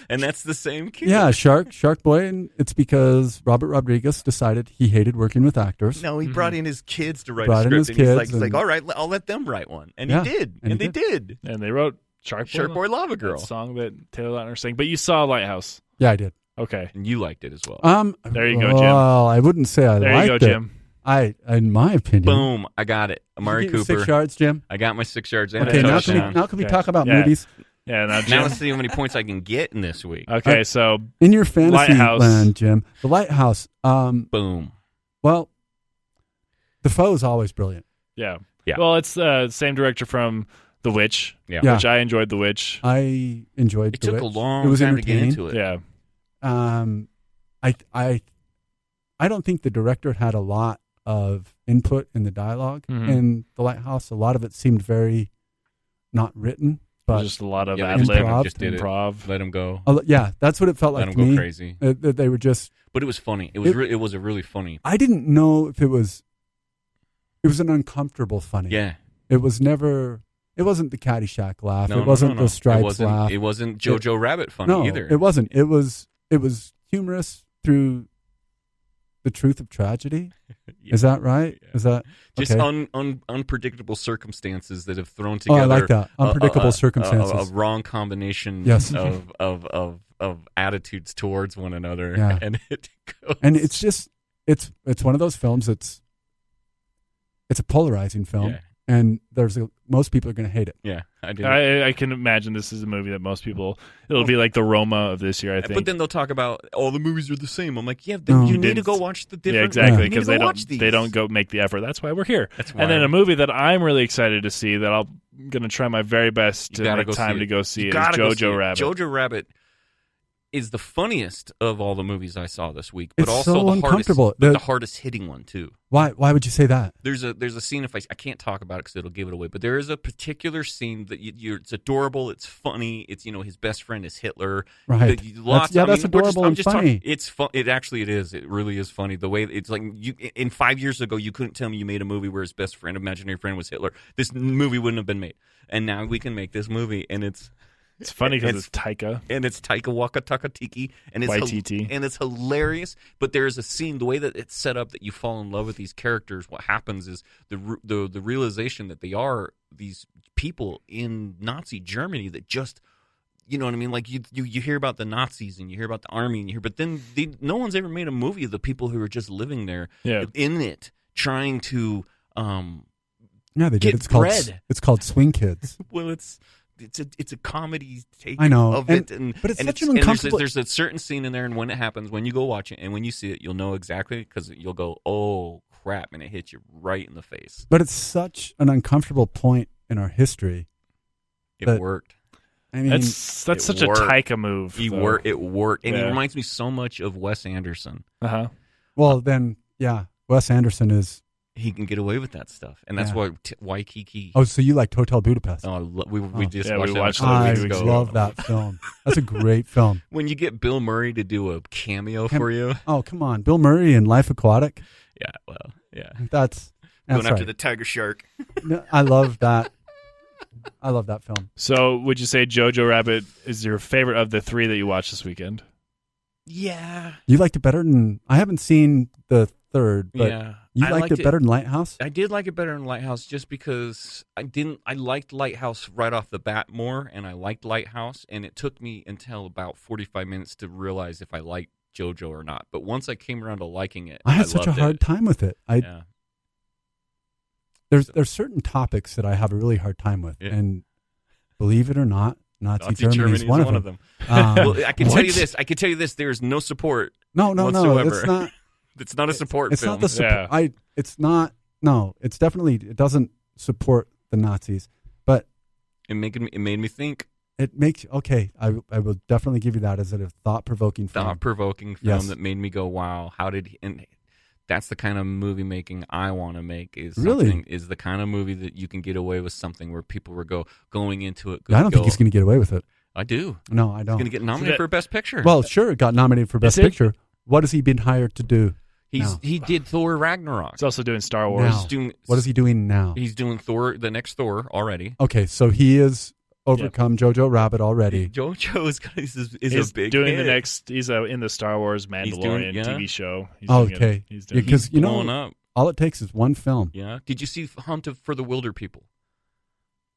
and that's the same kid. Yeah, Shark Boy, and it's because Robert Rodriguez decided he hated working with actors. No, he brought in his kids to write Brought a in script, his and kids he's like, and- all right, I'll let them write one, and Yeah, he did, and and he they did. And they wrote Shark Boy Lava Girl, that song that Taylor Lautner sang. But you saw Lighthouse. Yeah, I did. Okay. and you liked it as well. There you go, Jim. Well, I wouldn't say I There liked you go, it. Jim. In my opinion. Boom, I got it. Did you Amari get your Cooper. 6 yards, Jim. I got my 6 yards and Okay, a now touchdown. can we Okay. talk about Yeah. movies? Yeah, now Now Jim. let's see how many points I can get in this week. Okay, so In your fantasy Lighthouse. land, Jim, the Lighthouse. Boom. Well, the foe is always brilliant. yeah. Yeah. Well, it's the same director from The Witch, Yeah. Yeah. which I enjoyed. The Witch. I enjoyed It The took a Witch. long It was time to get entertaining. into it. Yeah. I don't think the director had a lot of input in the dialogue Mhm. in The Lighthouse. A lot of it seemed very not written, but Just a lot of Yeah, ad they lib, improv. just did it. improv. Let him go. yeah, that's what it felt Let like him to go me. crazy. That they were just. But it was funny. It was It- it was a really funny. I didn't know if it was. It was an uncomfortable funny. Yeah. It was never. It wasn't the Caddyshack laugh. No, It wasn't no. the Stripes it wasn't, laugh. It wasn't Jojo Rabbit funny no, either. it wasn't. It was humorous through the truth of tragedy. Yeah. Is that right? Yeah. Is that Just okay? unpredictable circumstances that have thrown Oh, together. I like that. Unpredictable circumstances. A wrong combination Yes. of attitudes towards one another. Yeah. And it goes. And it's just it's one of those films. It's a polarizing film, Yeah. and there's a most people are going to hate it. Yeah, I do. I can imagine this is a movie that most people. It'll be like the Roma of this year, I think. But then they'll talk about all the movies are the same. I'm like, yeah, No. then you You need to didn't- go watch the different. Yeah, exactly, you need to because go they watch these. don't go make the effort. That's why we're here. That's why. And then a movie that I'm really excited to see that I'm going to try my very best You to gotta make go time see to it. go see You is gotta go see Jojo it. Rabbit. Jojo Rabbit is the funniest of all the movies I saw this week, but It's also so the hardest, uncomfortable. the hardest hitting one too. Why would you say that? There's a scene, if I can't talk about it because it'll give it away, but there is a particular scene that it's adorable, it's funny, it's his best friend is Hitler. Right. Lots. That's adorable and funny. It's fun. It is. It really is funny. The way it's like in 5 years ago, you couldn't tell me you made a movie where his best friend, imaginary friend, was Hitler. This movie wouldn't have been made, and now we can make this movie, and it's funny because it's Taika. and it's Taika Waititi, and it's Waititi. and it's hilarious. But there is a scene, the way that it's set up, that you fall in love with these characters. What happens is the realization that they are these people in Nazi Germany that just, you know what I mean? Like you hear about the Nazis and you hear about the army and but then no one's ever made a movie of the people who are just living there in it, trying to Yeah, they did. Get bread. It's called Swing Kids. well, it's a comedy take I know, of and- it, but it's such an and uncomfortable- there's a certain scene in there, and when it happens, when you go watch it, and when you see it, you'll know exactly because you'll go, "Oh crap!" and it hits you right in the face. But it's such an uncomfortable point in our history. It But- worked. I mean, That's it such worked. a Taika move. It worked, and Yeah. it reminds me so much of Wes Anderson. Uh-huh. well, then, yeah, Wes Anderson is. He can get away with that stuff, and that's Yeah. why Waikiki. Oh, so you liked Hotel Budapest? We just Yeah, watched we that watched a couple I weeks ago. love that film. That's a great film. When you get Bill Murray to do a cameo for you, Oh, come on, Bill Murray in Life Aquatic. yeah, well, yeah, That's going after right. the tiger shark. No, I love that. I love that film. So would you say Jojo Rabbit is your favorite of the three that you watched this weekend? Yeah, You liked it better than I haven't seen the third, but yeah. you I liked it better than Lighthouse. I did like it better than Lighthouse just because I liked Lighthouse right off the bat more, and I liked Lighthouse, and it took me until about 45 minutes to realize if I liked JoJo or not. But once I came around to liking it, I had such a loved hard it. time with it. Yeah. There's certain topics that I have a really hard time with, Yeah. and believe it or not, Nazi Nazi Germany is one of them. Well, I can tell you what? this. I can tell you this. There is no support. No, whatsoever. it's not. It's not a support It's film. not the support. Yeah. It's not. No, it's definitely. It doesn't support the Nazis, but It made me think. it makes okay. I will definitely give you that as a thought-provoking film. Thought-provoking film Yes. that made me go, "Wow, how did?" And that's the kind of movie making I want to make. Is Really? something, is the kind of movie that you can get away with something where people were going into it. I don't think he's going to get away with it. I do. No, I He's don't. going to get nominated for Best Picture. Well, sure, it got nominated for Best Is it? Picture. What has he been hired to do? now? he did Thor Ragnarok. He's also doing Star Wars. Now. He's doing, What is he doing now? He's doing Thor, the next Thor already. Okay, so he has overcome Jojo Rabbit already. JoJo is He's a big doing hit. the next. He's in the Star Wars Mandalorian yeah. TV show. He's Oh, doing it. okay. He's doing Because you know, blowing up. all it takes is one film. Yeah. Did you see Hunt for the Wilder People?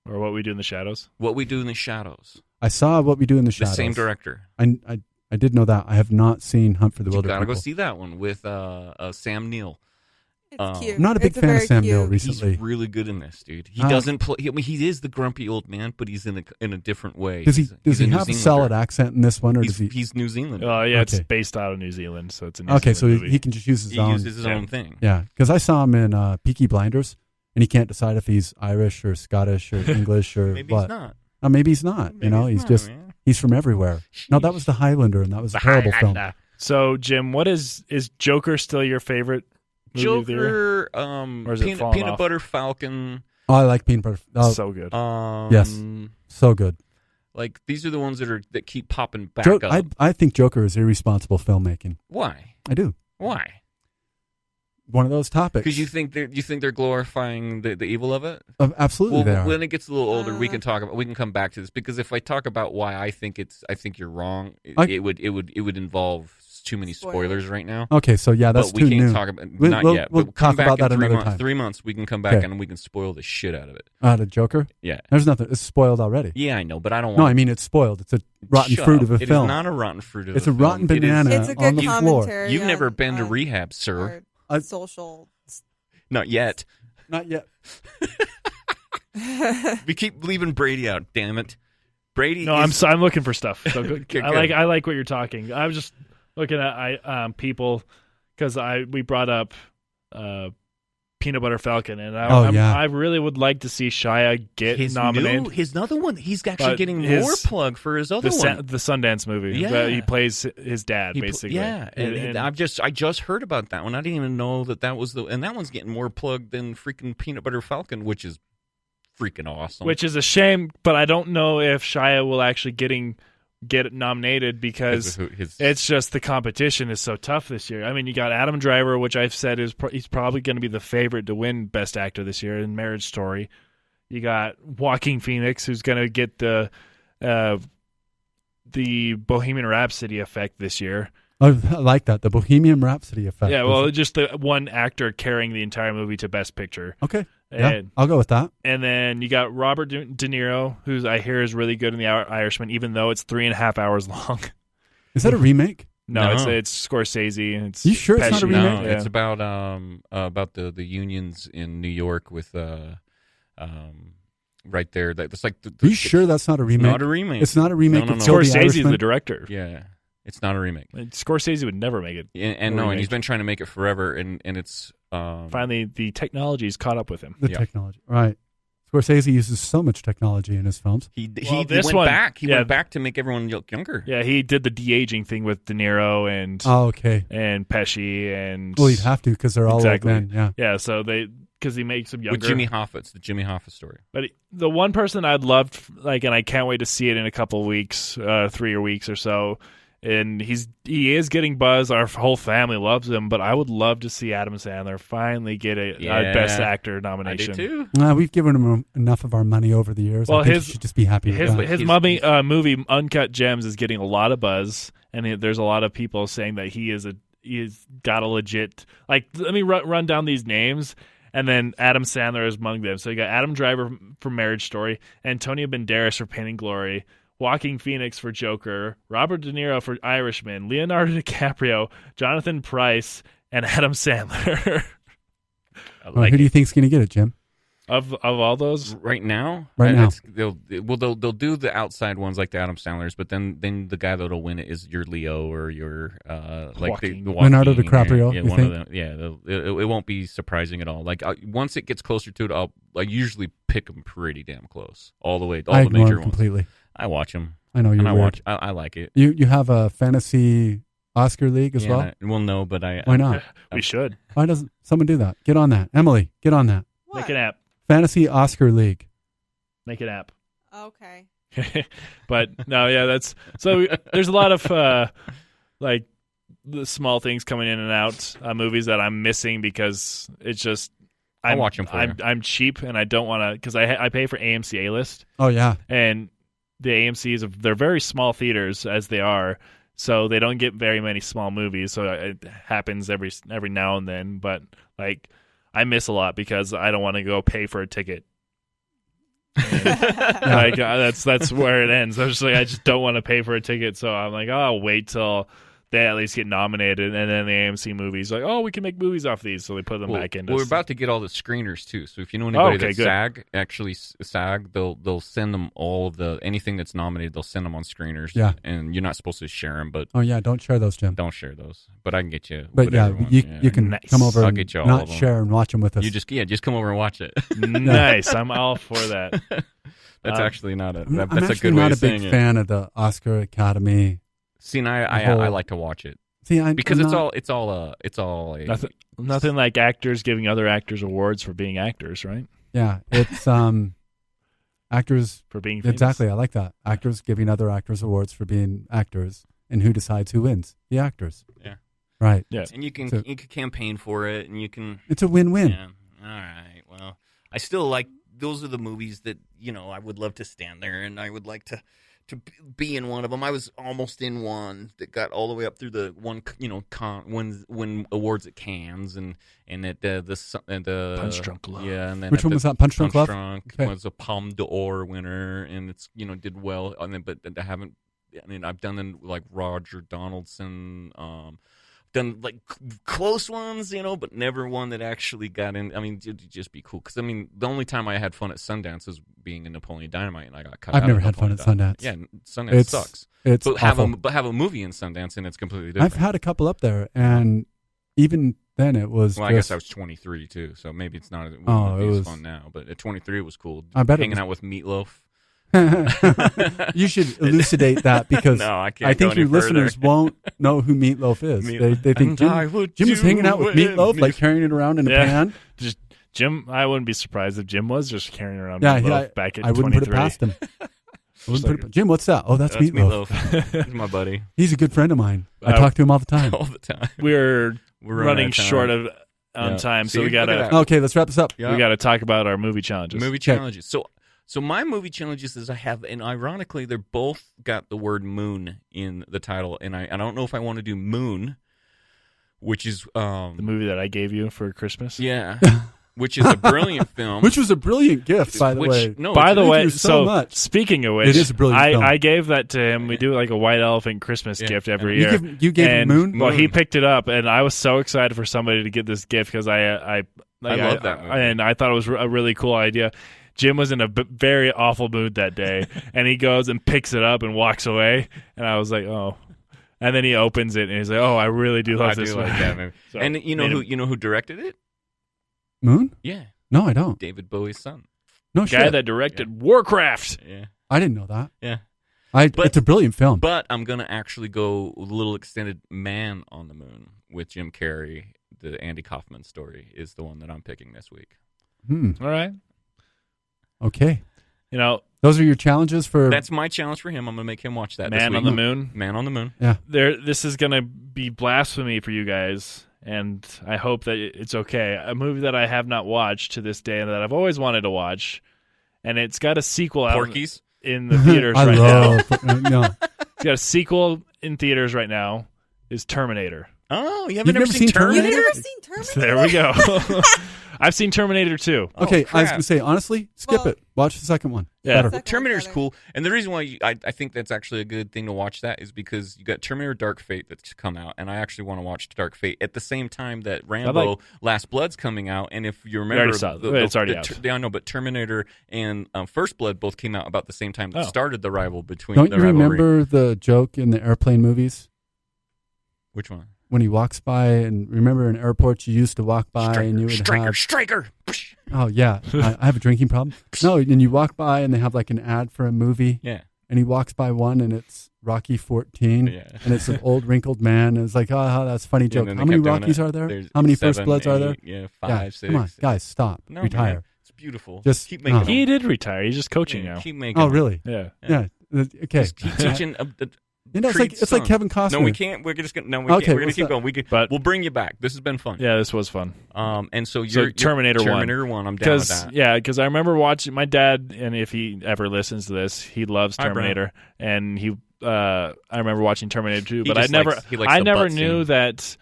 or What We Do in the Shadows. What We Do in the Shadows. I saw What We Do in the Shadows. The same director. I did know that. I have not seen Hunt for the You Wilder gotta go People. see that one with Sam Neill. It's cute. I'm not a big It's fan of very Sam cute. Neill recently. He's really good in this, dude. He Oh. doesn't play. I mean, he is the grumpy old man, but he's in a different way. Does he He's a New have a Zealander. solid accent in this one, or does he? He's New Zealand. Yeah, it's Okay. based out of New Zealand, so it's a New Okay, so Zealand movie. he can just use his He own. uses his own thing. Yeah, because I saw him in Peaky Blinders, and he can't decide if he's Irish or Scottish or English or Maybe what. he's not. Maybe he's not. Maybe he's not, just man. he's from everywhere. No, that was the Highlander, and that was a terrible film. So, Jim, what is Joker still your favorite movie of the year? Joker, Or is it fallen Peanut off? Butter Falcon. Oh, I like Peanut Butter. Oh, So good. Yes. so good. Like these are the ones that keep popping back Jo- up. I think Joker is irresponsible filmmaking. Why? I do. Why? One of those topics. Because you think they're glorifying the evil of it. Absolutely, Well, they are. when it gets a little older, we can come back to this, because if I talk about why I think you're wrong, it would involve too many spoilers right now. Okay, so yeah, that's but too we can't new. talk about We'll- not we'll- yet. we'll But come talk back about in that 3 another months. time. 3 months, we can come back Okay. and we can spoil the shit out of it. The Joker. Yeah, There's nothing. It's spoiled already. yeah, I know, but I don't. No, want I mean it's spoiled. It's a rotten Shut fruit up. of a It film. is not a rotten fruit of It's a a rotten film. It is- banana It's a good on the floor. commentary. You've on, never been to rehab, sir. our social. Not yet. Not yet. We keep leaving Brady out. Damn it, Brady. No, is, I'm looking for stuff. So Okay, good. I like what you're talking. I was just looking at people because we brought up Peanut Butter Falcon, and I really would like to see Shia get his nominated. his another one. He's actually But getting his- more plug for his other one. The Sundance movie. Yeah. Where he plays his dad, He basically. and I just heard about that one. I didn't even know that was and that one's getting more plug than freaking Peanut Butter Falcon, which is freaking awesome. Which is a shame, but I don't know if Shia will actually get nominated because it's just the competition is so tough this year. I mean, you got Adam Driver, which I've said he's probably going to be the favorite to win Best Actor this year in Marriage Story. You got Joaquin Phoenix, who's going to get the Bohemian Rhapsody effect this year. I like that, the Bohemian Rhapsody effect. Yeah, well, just the one actor carrying the entire movie to Best Picture. Okay. And, Yeah, I'll go with that. And then you got Robert De Niro, who I hear is really good in The Irishman, even though it's 3.5 hours long. Is that a remake? No, it's Scorsese. And it's You sure it's not a Pesci. remake? No, Yeah. it's about the unions in New York with right there. It's like Are you sure that's not a remake? Not a remake. It's not a remake No, of no, Kill no. the Scorsese's Irishman? the director. Yeah, it's not a remake. Scorsese would never make it. And a no, and he's remake. been trying to make it forever, and it's Finally, the technology's caught up with him. The technology. Right. Scorsese uses so much technology in his films. he this went one- back. He yeah. went back to make everyone look younger. Yeah, he did the de-aging thing with De Niro and Oh, okay. Pesci and Well, you'd have to because they're all Exactly. old men. Yeah. yeah. So because he makes them younger. With Jimmy Hoffa, it's the Jimmy Hoffa story. But the one person I'd love, and I can't wait to see it in a couple of weeks, 3 weeks or so. And he is getting buzz. Our whole family loves him, but I would love to see Adam Sandler finally get a Best Actor I nomination. do too. We've given him enough of our money over the years. Well, I think his- he should just be happy with that. His movie Uncut Gems is getting a lot of buzz, and there's a lot of people saying that he's got a legit. Like, let me run down these names, and then Adam Sandler is among them. So you got Adam Driver for Marriage Story, Antonio Banderas for Pain and Glory, Joaquin Phoenix for Joker, Robert De Niro for Irishman, Leonardo DiCaprio, Jonathan Pryce, and Adam Sandler. Who do you think's going to get it, Jim? Of all those, Right now, Right now. they'll do the outside ones like the Adam Sandlers, but then the guy that'll win it is your Leo or your like Joaquin. the Leonardo Joaquin, DiCaprio, Yeah, you one think? of them. Yeah, it won't be surprising at all. Like once it gets closer to it, I'll usually pick them pretty damn close, all the way, all I the ignore major him ones. completely. I watch them, I know you're and I weird. watch. I like it. You have a fantasy Oscar league as well? Well, no, but Why not? we should Why doesn't someone do that? Get on that. Emily, get on that. What? make an app. Fantasy Oscar League. Make an app. Okay. But no, yeah, that's so. There's a lot of like the small things coming in and out movies that I'm missing because it's just I'll watch them for you. I'm cheap and I don't want to because I pay for AMC A List Oh, yeah. and the AMC's they're very small theaters as they are, so they don't get very many small movies. So it happens every now and then, but like I miss a lot because I don't want to go pay for a ticket. Like that's where it ends. I just don't want to pay for a ticket, so I'm like, oh, I'll wait till they at least get nominated, and then the AMC movies like, oh, we can make movies off these, so they put them back into. We're about to get all the screeners too. So if you know anybody okay, that's good. SAG, they'll send them all of anything that's nominated. They'll send them on screeners. Yeah. and you're not supposed to share them, but Oh, yeah. Don't share those, Jim. don't share those. But I can get you. But yeah, whatever one. you can Nice. come over I'll and get you all not of them. share and watch them with us. You just come over and watch it. Nice, I'm all for that. That's actually not a. I'm That's actually a good way not of a big saying it. fan of the Oscar Academy. See, and I whole- like to watch it See, because I'm it's all a Nothing like actors giving other actors awards for being actors, right? Yeah, it's actors. For being famous. Exactly, I like that. Actors giving other actors awards for being actors, and who decides who wins? The actors. Yeah. Right. Yeah. and you can So- campaign for it, and you can. It's a win-win. Yeah. All right. Well, I still like those are the movies that I would love to stand there, and I would like to be in one of them. I was almost in one that got all the way up through the one win awards at Cannes and at the Punch Drunk Love. Yeah, and then Which at one the was that? Punch Drunk Love? Drunk Okay. was a Palme d'Or winner, and it's did well. And then, but I haven't. I mean, I've done like Roger Donaldson. done like close ones, but never one that actually got in. I mean, it'd just be cool because the only time I had fun at Sundance was being in Napoleon Dynamite, and I got cut. I've never had fun at Sundance. Yeah, Sundance sucks. It's but awful. have a movie in Sundance, and it's completely different. I've had a couple up there, and even then it was. Well, I guess I was 23 too, so maybe it's not. It was fun now, but at 23 it was cool. I bet hanging out with Meatloaf. You should elucidate that because no, I can't I think go any your listeners further. won't know who Meatloaf is. They think Jim was hanging out with Meatloaf, like carrying it around in a pan. Just Jim. I wouldn't be surprised if Jim was just carrying around Yeah, Meatloaf back at I wouldn't 23. put it past him. Jim, what's that? Oh, that's Meatloaf. He's my buddy. He's a good friend of mine. I talk to him all the time. All the time. We're running running short of on time, so we gotta. Okay, let's wrap this up. We gotta talk about our movie challenges. Movie challenges. So my movie challenges is I have, and ironically, they're both got the word moon in the title, and I don't know if I want to do Moon, which is the movie that I gave you for Christmas. Yeah, which is a brilliant film. Which was a brilliant gift, by the way. No, by the way, so much. Speaking of which, it is a brilliant film. I gave that to him. We do like a white elephant Christmas gift every year. You gave him Moon? Well, he picked it up, and I was so excited for somebody to get this gift because I love that movie. and I thought it was a really cool idea. Jim was in a very awful mood that day, and he goes and picks it up and walks away, and I was like, oh. And then he opens it, and he's like, oh, I really do love this I do movie. like that movie. So, and you know who directed it? Moon? Yeah. No, I don't. David Bowie's son. No guy shit. that directed Warcraft. Yeah. I didn't know that. Yeah. It's a brilliant film. But I'm going to actually go a little extended Man on the Moon with Jim Carrey. The Andy Kaufman story is the one that I'm picking this week. All right. Okay. Those are your challenges for... That's my challenge for him. I'm going to make him watch that Man this on week. the Moon. Man on the Moon. Yeah. This is going to be blasphemy for you guys, and I hope that it's okay. A movie that I have not watched to this day and that I've always wanted to watch, and it's got a sequel out Porky's? in the theaters I right love, now. No. It's got a sequel in theaters right now. Is Terminator. Oh, You've never seen Terminator? You've never seen Terminator? There we go. I've seen Terminator 2. Okay, Oh, I was crap. going to say, honestly, skip it. Watch the second one. Yeah. Better. Terminator's better. cool, and the reason why I think that's actually a good thing to watch that is because you got Terminator Dark Fate that's come out, and I actually want to watch Dark Fate at the same time that Rambo Last Blood's coming out, and if you remember... already saw it. It's already out. I know, but Terminator and First Blood both came out about the same time that started the rival between Don't the you rivalry. remember the joke in the airplane movies? Which one? When he walks by, and remember in airports you used to walk by and you would have... Striker! Oh, yeah. I have a drinking problem. No, and you walk by and they have like an ad for a movie. Yeah. And he walks by one and it's Rocky 14. Yeah. And it's an old wrinkled man. And it's like, oh, that's a funny joke. then How they many kept doing Rockies it. are there? There's How many 7, First Bloods are there? 8, yeah, 5, 6. Come on, guys, stop. No, Retire. man, it's beautiful. Just keep making no. them. He did retire. He's just coaching now. Keep making Oh, them. really? Yeah. Yeah. Okay. Just keep teaching. You know, Creed's it's like son. Kevin Costner. No, we can't. We're just gonna. No, we Okay, can't. We're gonna what's keep that? going. But- we'll bring you back. This has been fun. Yeah, this was fun. And so So you're Terminator 1. Terminator 1. I'm down with that. Yeah, because I remember watching my dad, and if he ever listens to this, he loves Hi, Brian. Terminator, and I remember watching Terminator 2, but I just never, likes- he likes I the never butt knew scene. that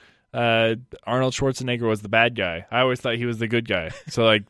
Arnold Schwarzenegger was the bad guy. I always thought he was the good guy. So like,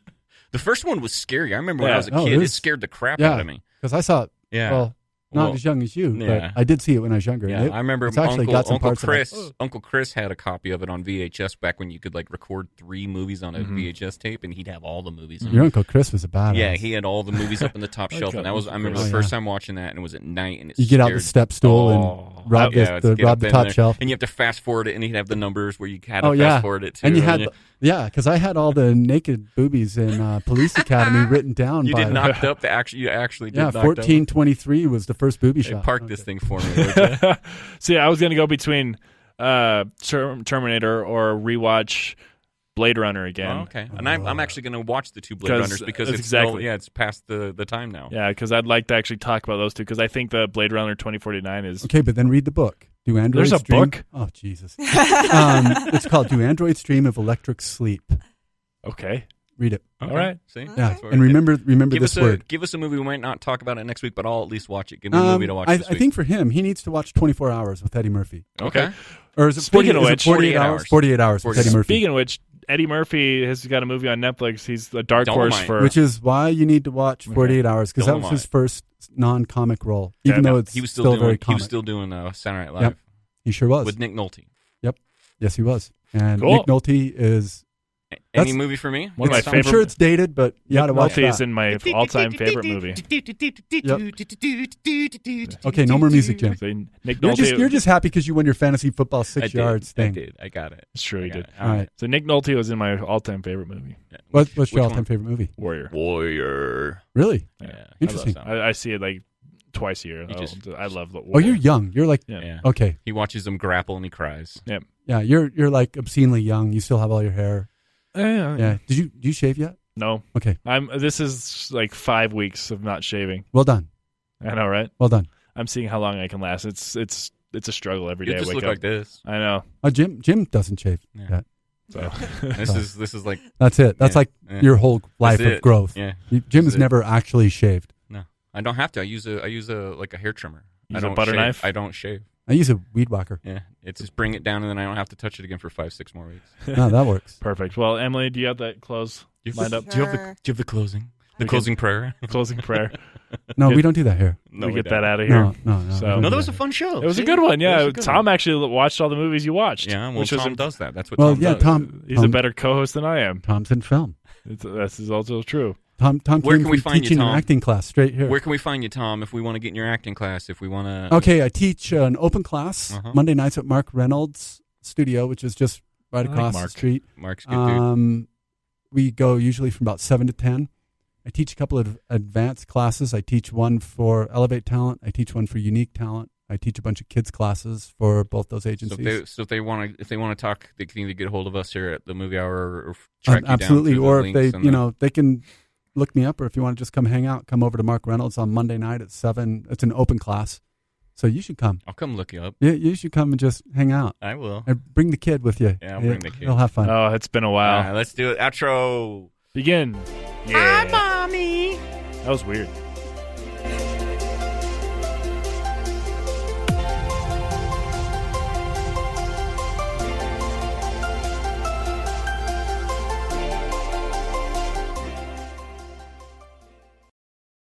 The first one was scary. I remember when Yeah. I was a Oh, kid, it it was- scared the crap Yeah. out of me. Because I saw it, Yeah. well, not Well, as young as you, yeah. but I did see it when I was younger. Yeah, and I remember it's actually got some Uncle parts of it. Chris. Uncle Chris had a copy of it on VHS back when you could like record 3 movies on a VHS tape, and he'd have all the movies. on Your it. Uncle Chris was a badass. Yeah, he had all the movies up in the top shelf, and that was I remember Oh, the yeah. first time watching that, and it was at night, and it You get out the scared- step stool Oh. and rob Yeah, the, let's get rob up the in top there. shelf. and you have to fast forward it, and he'd have the numbers where you had to Oh, fast yeah. forward it too. And you had, because I had all the naked boobies in Police Academy written down. you by did knocked up. You actually did. Yeah, knocked up. 1423 was the first booby Hey, shot. park Okay. this thing for me. would you? see, I was gonna go between Terminator or rewatch Blade Runner again. Oh, okay, and I'm actually going to watch the 2 Blade 'Cause Runners because that's it's exactly- it's past the time now. Yeah, because I'd like to actually talk about those two because I think the Blade Runner 2049 is. Okay, but then read the book. Do androids There's a dream? book? Oh, Jesus. It's called Do Androids Dream of Electric Sleep? Okay. Read it. Okay. All right. See, Yeah, That's where and we- remember give this us word. Give us a movie. We might not talk about it next week, but I'll at least watch it. Give me a movie to watch I this week. think for him, he needs to watch 24 Hours with Eddie Murphy. Okay. Or is it Speaking 40, of is it which- 48 hours? 48 hours with Eddie Murphy. Speaking of which, Eddie Murphy has got a movie on Netflix. He's a dark horse Dolomite. for. Which is why you need to watch 48 Hours, because that was his Dolomite. first non-comic role, even Yeah, though no, it's He was still still doing. very He comic. was still doing Saturday Night Live Yep. He sure was. with Nick Nolte. Yep. Yes, he was. And Cool. Nick Nolte is. Any movie for me? One of my I'm favorite. sure it's dated, but you ought to watch Nolte is that. in my all-time favorite movie. Okay, no more music, Jim. So Nick You're Nolte. just happy because you won your fantasy football 6 yards I thing. did. I got it. It's true, he I got did. it. All right. So Nick Nolte was in my all-time favorite movie, What's Which your one? all-time favorite movie? Warrior. Warrior. Really? Yeah. Interesting. I love that. I see it like twice a year. He just- I love the. Oh, you're young. You're like Yeah. Yeah. okay. He watches them grapple and he cries. Yeah, you're like obscenely young. You still have all your hair. Yeah. Yeah. Do you shave yet? No, Okay. This is like 5 weeks of not shaving. Well done. I know, right? Well done. I'm seeing how long I can last. It's a struggle every You day. I just wake look up. like this. I know. Jim doesn't shave Yeah. yet. So This is like That's it. That's Yeah, like yeah. your whole life That's of it. growth. Yeah. Jim has That's it. never actually shaved. No, I don't have to. I use a like a hair trimmer. Use I a don't butter shave. knife? I don't shave. I use a weed whacker. Yeah, it's just bring it down and then I don't have to touch it again for 5-6 more weeks. No, that works. perfect. Well, Emily, do you have that close lined up? Do you have the closing? The closing prayer? Closing prayer. No, Good. we don't do that here. No, we get don't. that out of here. No. So- we don't No, do that was a here. fun show. It was a See? good one. It Yeah, was a good Tom one. actually watched all the movies you watched. Yeah, well, which Tom is does that. That's what Well, Tom yeah, does. Tom. He's a better co-host than I am. Tom's in film. This is also true. Tom Where came can we from find you, teaching an Tom? acting class straight here. Where can we find you, Tom, if we want to get in your acting class? If we want to... Okay, I teach an open class Uh-huh. Monday nights at Mark Reynolds' studio, which is just right I like across Mark. the street. Mark's good dude. We go usually from about 7 to 10. I teach a couple of advanced classes. I teach one for Elevate Talent. I teach one for Unique Talent. I teach a bunch of kids classes for both those agencies. So if they want to talk, they can either get a hold of us here at the Movie Hour or track you down Absolutely. through the Or if links they, and the- they can look me up, or if you want to just come hang out, come over to Mark Reynolds on Monday night at 7. It's an open class. So you should come. I'll come look you up. Yeah, you should come and just hang out. I will. And bring the kid with you. Yeah, I'll bring the kid. He'll have fun. Oh, it's been a while. All right, let's do it. Outro. Begin. Yeah. Hi, mommy. That was weird.